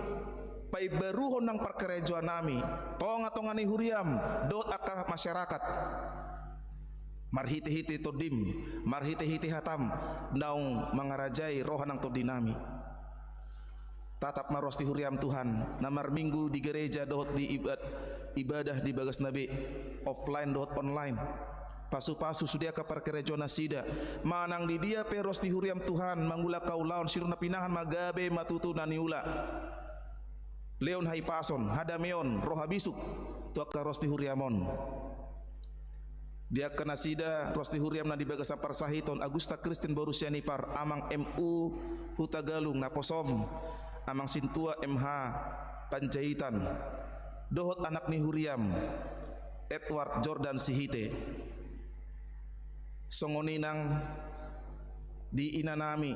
Speaker 4: pai baruhon nang parkerejoan nami tonga-tonga ni huriam dot aka masyarakat marhite-hite todim marhite-hite hatam naung mangarajai rohan ang todinami tatap marosti huriam Tuhan namar minggu di gereja dohot di ibadah di bagas nabi offline dohot online pasu-pasu sudia ka parkerejo nasida manang di dia peros di huriam Tuhan mangula kaulaon siruna pinahan magabe matutu naniula leon hai pason hadameon rohabisuk tuaka rosti huriamon dia kena sida rosti huriam na di bagas apar sahiton Agusta Kristen Borusiani par amang MU Hutagalung naposom amang sintua MH Panjaitan dohot anak ni huriam Edward Jordan Sihite songoninang di inanami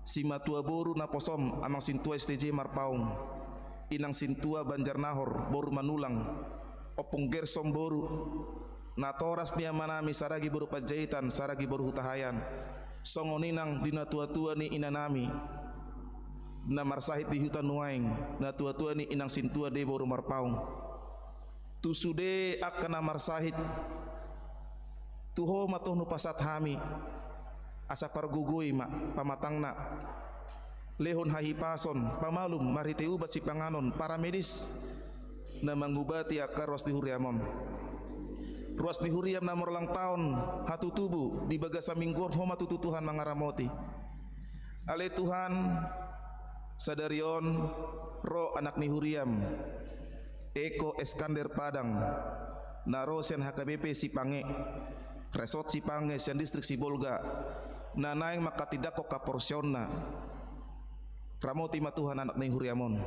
Speaker 4: si matua boru naposom amang sintua STJ Marpaung inang sintua Banjarnahor boru manulang opung gersom boru natoras dia manami saragi boru Panjaitan saragi boru Hutahayan songoninang dina tua-tua ni inanami na marsahit di hutan nuaing na tua-tua ni inang sintua de boru Marpaung tusude akana marsahit tuho matoh nu pasat hami asa pargugui ma pamatangna lehon hahipason pamalum marite ubat si panganon para medis na mangubati akar ruas di huriamon ruas di huriam na morlang taon hatu tubu di bagasa mingguan homa tutu Tuhan mangaramoti ale Tuhan sadarion ro anak ni huriam Eko Eskander Padang naro sen HKBP Sipange resort Sipange sen distrik Sibolga nanaing makatidak ko kaporsyonna ramoti matuhan anak ni huriamon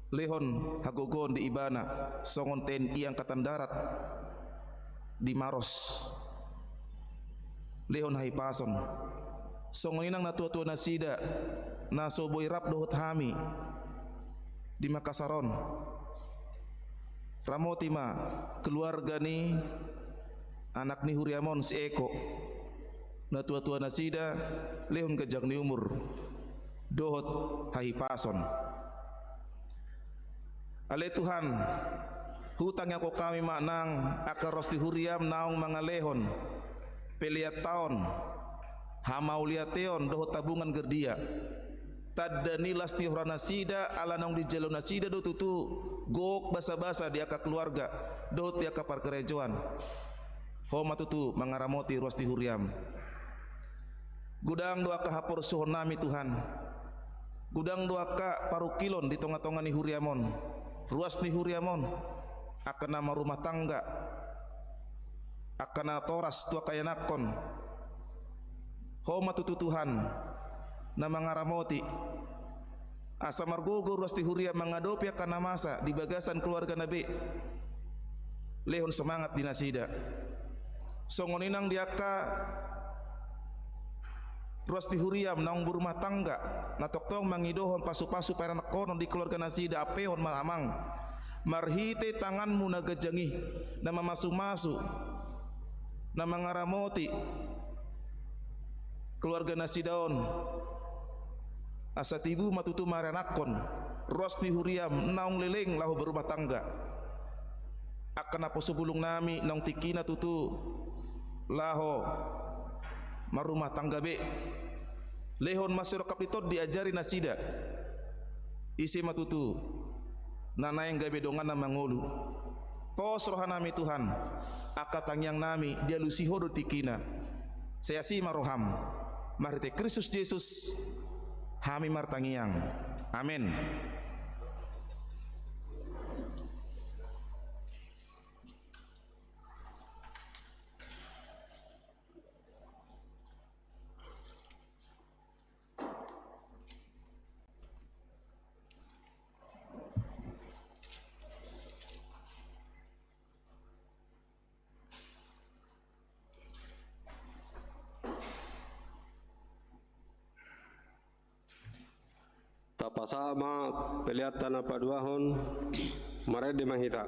Speaker 4: lehon hagogon di Ibana songon TNI Angkatan Darat di Maros lehon haipason songon inang natua-tua nasida nasoboy rap dohot hami di Makassaron ramoti ma keluarga ni anak ni huriamon si Eko natua-tua nasida lehon kejang ni umur dohot haipason ale Tuhan hutang ako kami manang akar rosti huriam naong mga lehon peliat taon hamauliateon dohot tabungan gerdia tadda nilas ti horana sida ala naong di jalo nasida do tutu gok basa-basa di akak keluarga dohot di akak parkerejoan homa tutu mangaramoti rosti huriam gudang doa ka hapor suhon nami Tuhan gudang doa ka parukilon di tonga-tonga ni huriamon ruas ni huriamon akan nama rumah tangga akan nama toras tua kaya nakon homa tutu Tuhan nama ngaramoti asa margogo ruas ni huriam mengadopi akan namasa di bagasan keluarga nabi lehon semangat di nasida songoninang diaka ruas di huriam naong berumah tangga natoktong mangidohon pasu-pasu para nakonon di keluarga nasida apeon malamang marhite tanganmu nagajangi na mamasu-masu na mangaramoti keluarga nasidaon asa tibu matutu maranakon ruas di huriam naong leleng lahu berumah tangga akan apo subulung nami naong tikina tutu laho marumah tangga be lehon masyarakat itu diajari nasida isi matutu nanayang gabe dongan na mangulu tos rohanami Tuhan akatang yang nami dia lusihodo tikina saya si maroham marite Kristus Yesus hami martangiang amin.
Speaker 2: Tapasama peliatan apa duahon mare di mahita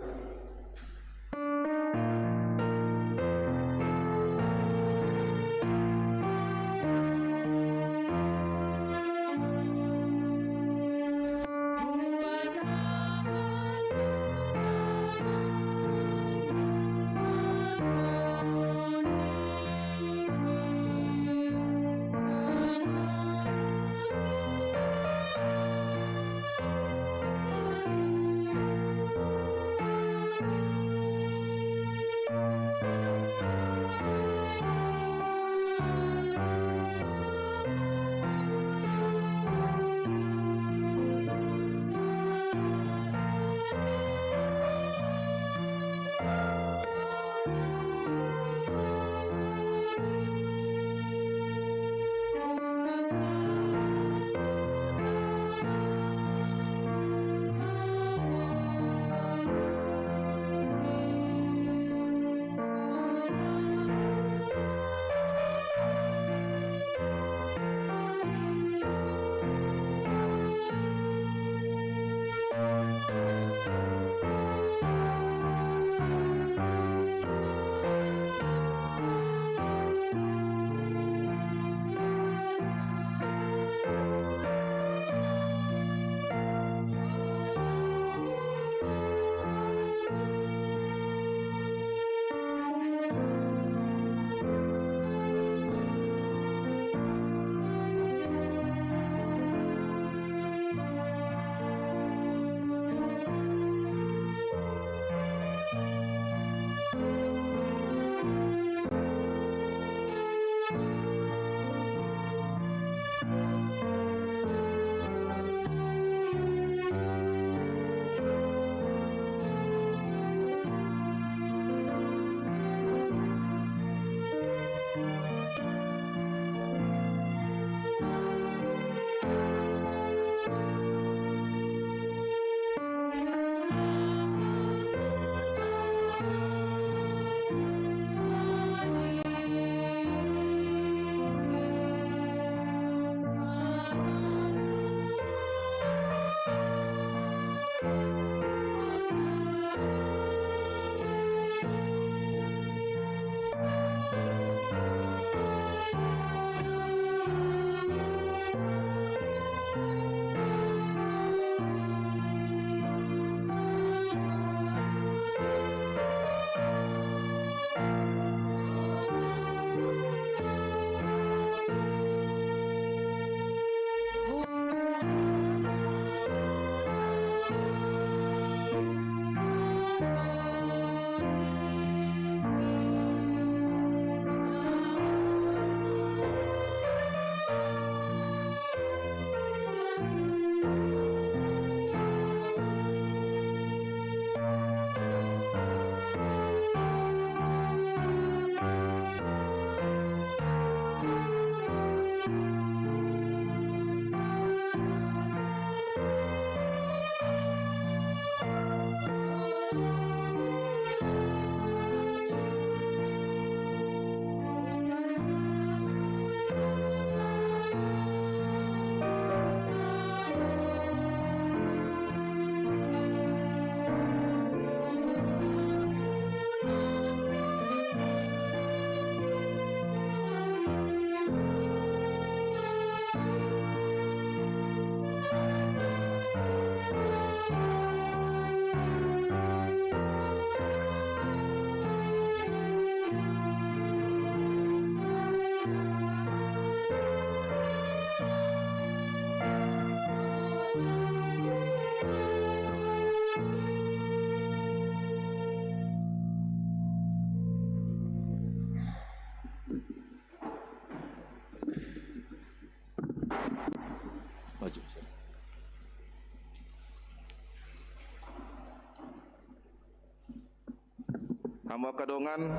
Speaker 4: Hamu kadongan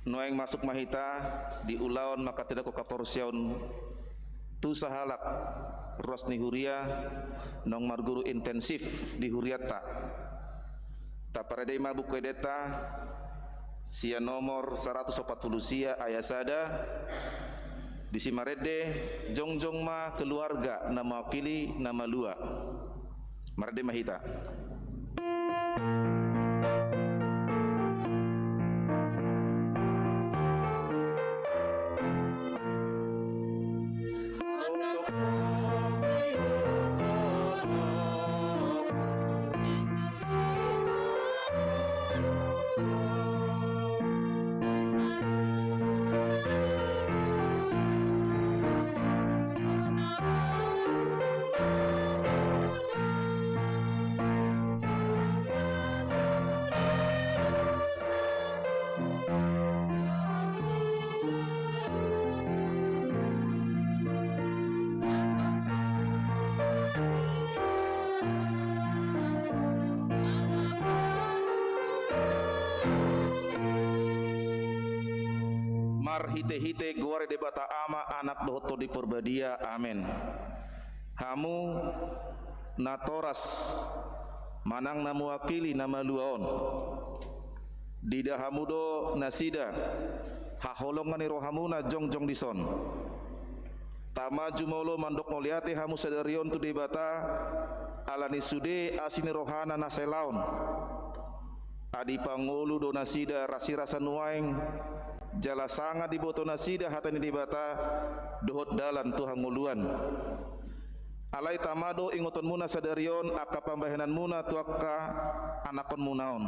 Speaker 4: noeng masuk mahita di ulaon maka tidak ko katorsion tu sahalak ros ni huria nong marguru intensif di huriata taparadei mabuk kedeta sia nomor 140 sia ayasada di Simarede jongjong ma keluarga nama wakili nama lua marade mahita. Mar hite-hite gore debata ama anak dohoto di Purbadia, amin. Hamu natoras manang namu wakili nama luaon dida hamudo nasida haholongani rohamuna jongjong dison tama jumolo mandok moliate hamu sadarion tu debata alani sude asini rohana naselaon adi pangolu do nasida rasi-rasa nuaing jala sanga di boto nasida hatani dibata dohot dalan Tuhan nguluan alai tamado ingoton muna sadarion aka pambahenan muna tuaka anakon munaon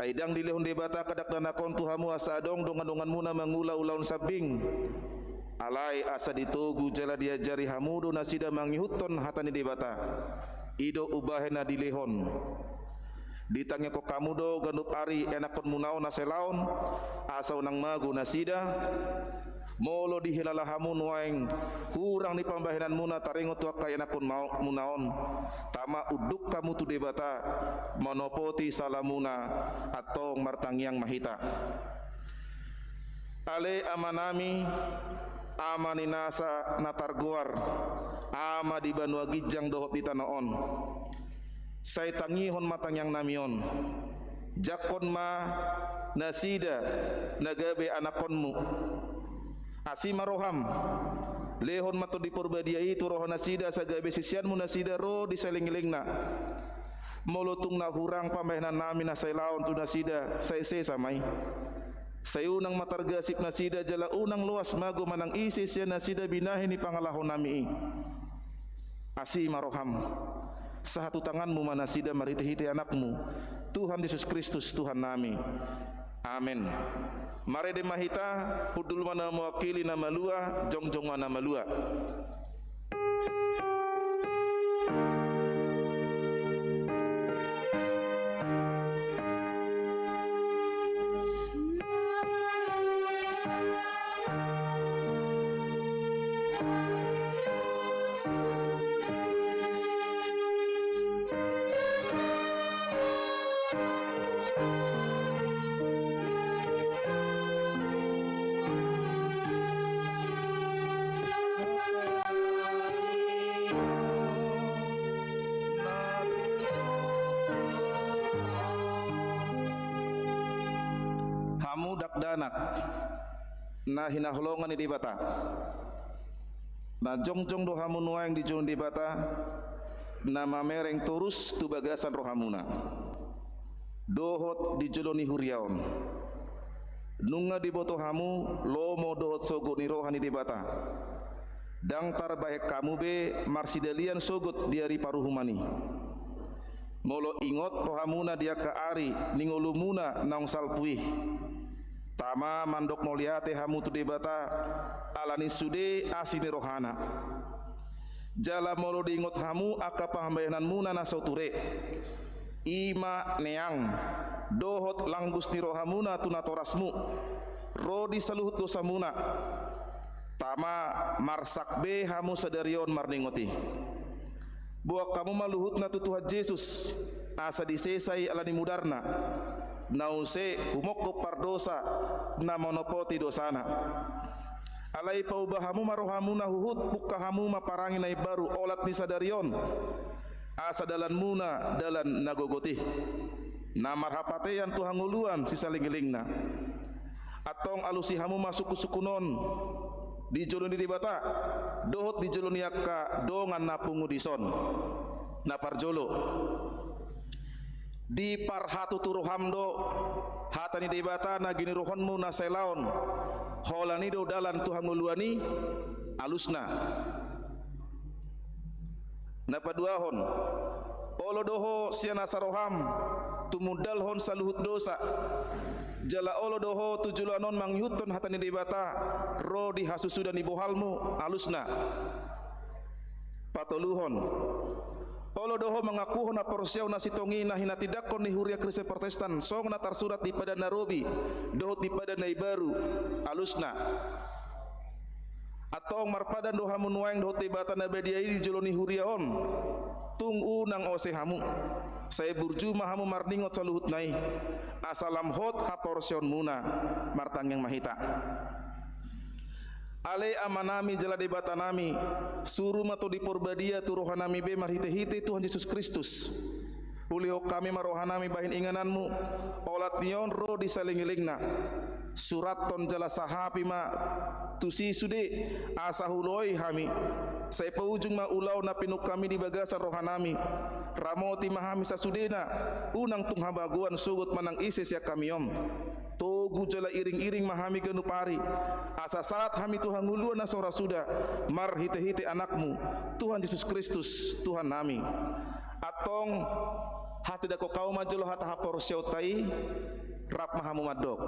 Speaker 4: aidang dilehon debata kadak danakon tuhamu asadong dongan-dongan muna mangula ulaun sabing alai asa ditogu jala diajari hamudo nasida mangihuton hatani debata ido ubahena dilehon ditanya ko kamudo gandup ari enakon munaon naselaon asa unang magu nasida molo dihilala hamun waeng hurang ni pambahenan muna taringo tuak kaya enakon munaon tama uduk kamu tu debata monopoti salamuna atau martangiang mahita ale amanami amani nasa natarguar ama di Banua Gijang dohop di Tanoon say tangihon matang yang namion jakon ma nasida nagabe anakonmu asima roham lehon mato di Purbadia itu roh nasida sagabe sisianmu nasida ro di seling-elingna molotung na hurang pambahenan nami nasailaon tu nasida say samai say unang matargasip nasida jala unang luas mago manang isis ya nasida binahin ni pangalahon nami asima roham satu tanganmu manasida marite-hite anakmu Tuhan Yesus Kristus Tuhan nami amin. Mare de mahita hudul mana mewakili nama lua jongjong mana malua danak na hinaholongan ni dibata na jongjong do hamun waeng di jong dibata na mamereng turus tu bagasan rohamuna dohot di joloni huriaon nunga di boto hamu lomo dohot sogot ni rohani dibata dang tarbaek kamu be marsidalian sogot diari paruhumani molo ingot rohamuna dia ka ari ningolumuna naung salpuih tama mandok moliate hamu tu debata alani sude asini rohana jala molo diingot hamu aka pahambayanan muna nasauture ima neang dohot langgus ni rohamuna tunatorasmu rodi saluhut dosamuna tama marsak be hamu sadarion marningoti buak kamu maluhut na tu Tuhan Yesus asa disesai alani mudarna nause humokko pardosa na monopoti dosana alai paubahamu marohamuna huhut bukahamu maparangi nai baru olat ni sadarion asa dalan muna dalan nagogotih na marhapatean Tuhan nguluan sisalingilingna atong alusihamu masuk sukunon di joloni di bata dohot di joloni akka dongan na pungudison na parjolo di parhatu turuhamdo hatani di bata na gini rohonmu na selaon holani do dalan Tuhan nguluani alusna na paduahon olo doho siana saroham tumudal hon saluhut dosa jala olo doho tujulanon mangyuton hatani di bata ro di hasusudan ibohalmu alusna patoluhon olo doho mengakuhon na porsiaw na sitongi na hinatidakon ni huria Kristen Protestan song na tarsurat di pada Narobi doho di pada Naibaru alusna atong marpadan doha munuaing doho di bata nabadiai di joloni huriaon tung unang osehamu saya burjuma hamu marningot saluhut nai asalam hot haporsion muna martangyang mahita ale amanami jala debata nami suruh mato di porbadia turohanami be marhite-hite Tuhan Yesus Kristus ulio kami marohanami bahin ingananmu olat nion ro disalingilingna suraton jala sahapi ma tusi sude asahuloi hami saya paujung ma ulau na pinuk kami di bagasan rohanami ramoti mahami sasudena unang tunghabaguan sugut manang isis ya kami om togu jala iring-iring mahami genupari asa saat hami Tuhan nguluan na sora suda mar hite-hite anakmu Tuhan Yesus Kristus Tuhan nami atong hati dako kau majolo hata hapor syautai rap mahamu madok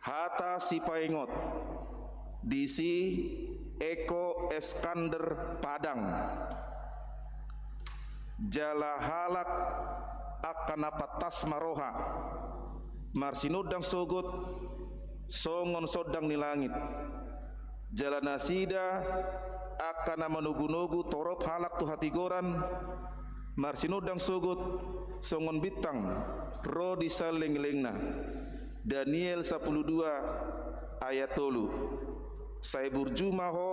Speaker 4: Hata Sipaingot DC Eko Eskander Padang Jala halak akan apatas maroha marsinudang sogot songon sodang ni langit jala nasida akan manugu-nugu torop halak tu hati goran marsinudang sogot songon bitang ro disaling-lingna Daniel 12 ayat 3 saya burjuma ho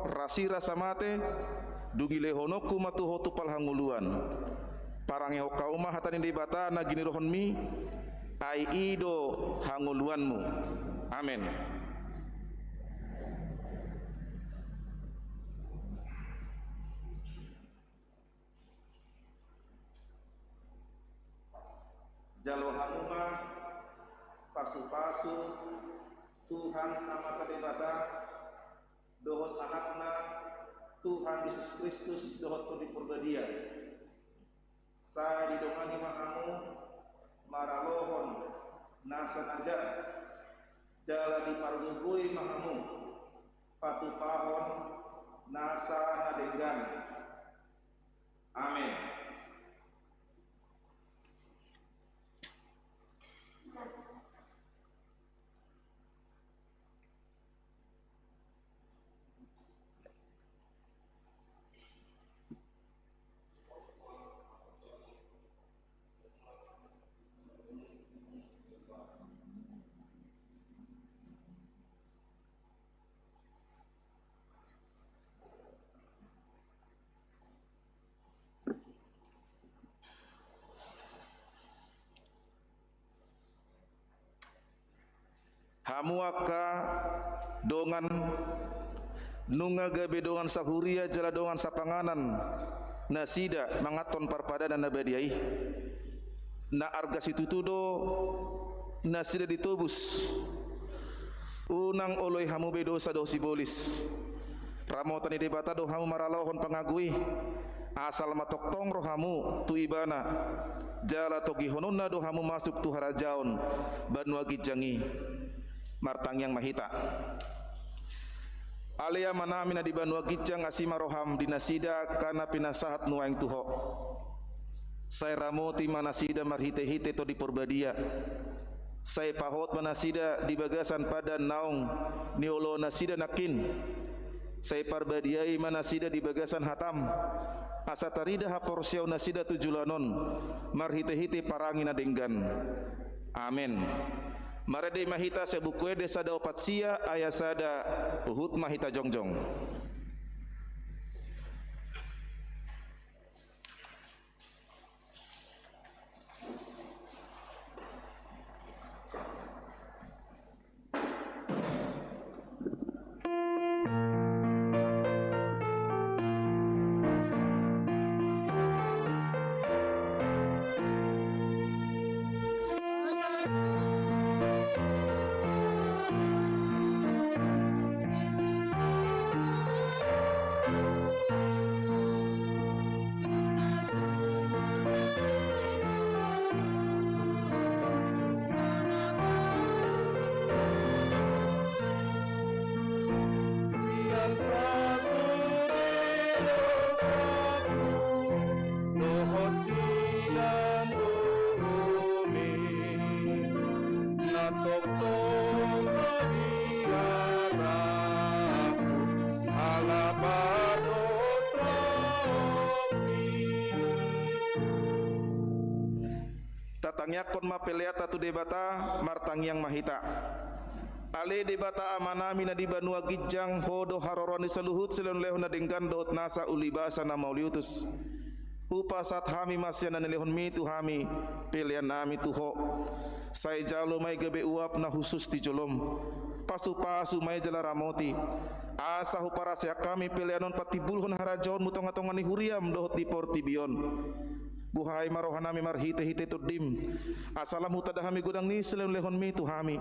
Speaker 4: rasira samate dungile honoku matuho tupal hanguluan parange ho kauma hatani di bata na gini rohon mi ai ido hanguluanmu amin jalo hamuma pasu-pasu Tuhan nama kadebata dohot anakna Tuhan Yesus Kristus dohot di purbadia saya didongani mahamu maralohon nasan aja jala di parugui mahamu patupahon nasa nadenggan. Amin. Hamuaka dongan nunga gabe dongan sahuria jala dongan sapanganan nasida mangaton parpadana nabadiai na arga situtudo nasida ditubus unang oloi hamu bedosa do sibolis ramotani debata do hamu maralohon pangagui asal matoktong rohamu tu ibana jala togi hononna do hamu masuk tu harajaon Banua Gijangi Martangyang Mahita Alia manamina di Banua Gijang asima roham dinasida kana pinasahat nuaing tuho saya ramoti manasida marhite-hite to di Purbadia saya pahot manasida di bagasan pada naung niolo nasida nakin saya parbadiai manasida di bagasan hatam asatarida haporsiau nasida tujulanon marhite-hite parangina denggan amin. Marade mahita sebukue desa da opat sia ayasada uhut mahita jongjong. Tatangyakon mapeleata tu debata Martangyang Mahita ale debata amanami na di Banua Gijang hodo haroroni saluhut silon lehon na denggan doot nasa ulibasa na mauliutus upasat hami masya na nilehon mi tu hami pilihan nami tuho say jalo may gabe uap na husus ti jolom pasu-pasu may jala ramoti asa huparasya kami pilihanon patibulhon harajon mutong-atongan ni huriam doot di portibion buhay marohanami marhite-hite tuddim asalam hutadahami gudang ni silon lehon mi tu hami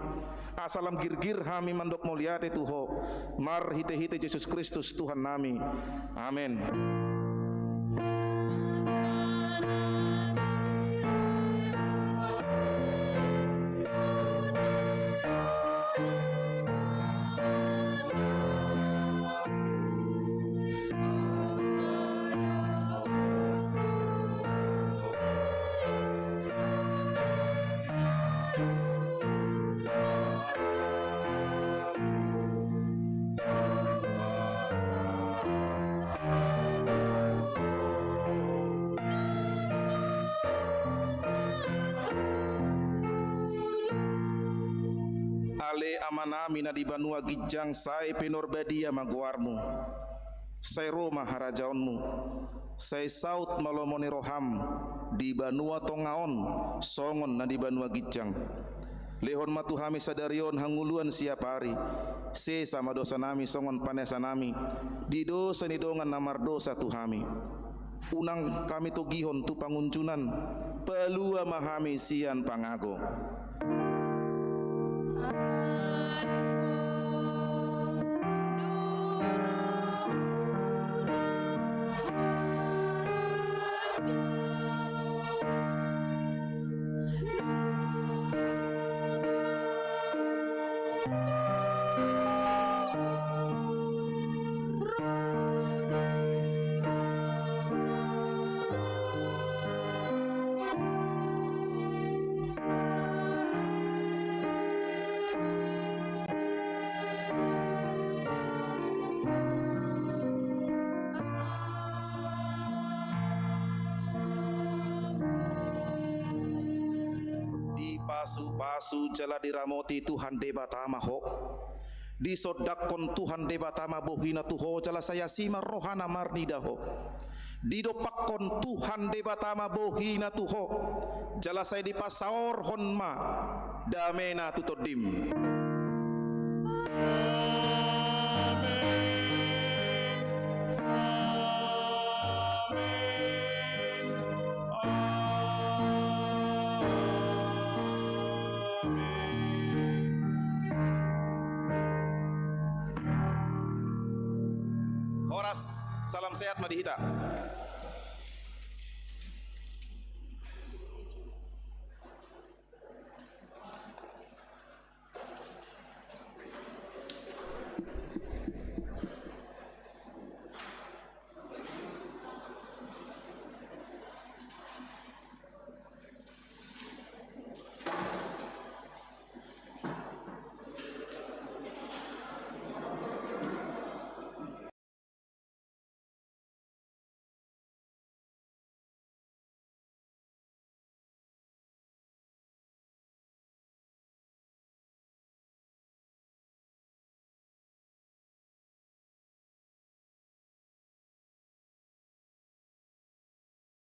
Speaker 4: asalam girgir hami mandok muliate tuho marhite-hite Yesus Kristus Tuhan nami amin. Ale amanami na di Banua Gijang say pinorbadia maguarmu say Roma harajaonmu say saut malomoni roham di Banua Tongaon songon na di Banua Gijang lehon matuhami sadarion hanguluan siapari se sama dosa nami songon panesa nami di dosa ni dongan namar dosa tuhami unang kami tugihon tu panguncunan pelua mahami sian pangago pasu jala diramoti Tuhan debatama ho. Disodakon Tuhan debatama bohina tuho jala saya sima rohana marnida ho. Didopakon Tuhan debatama bohina tuho jala saya dipasaor honma damena tutodim. Horas, salam sehat madihita.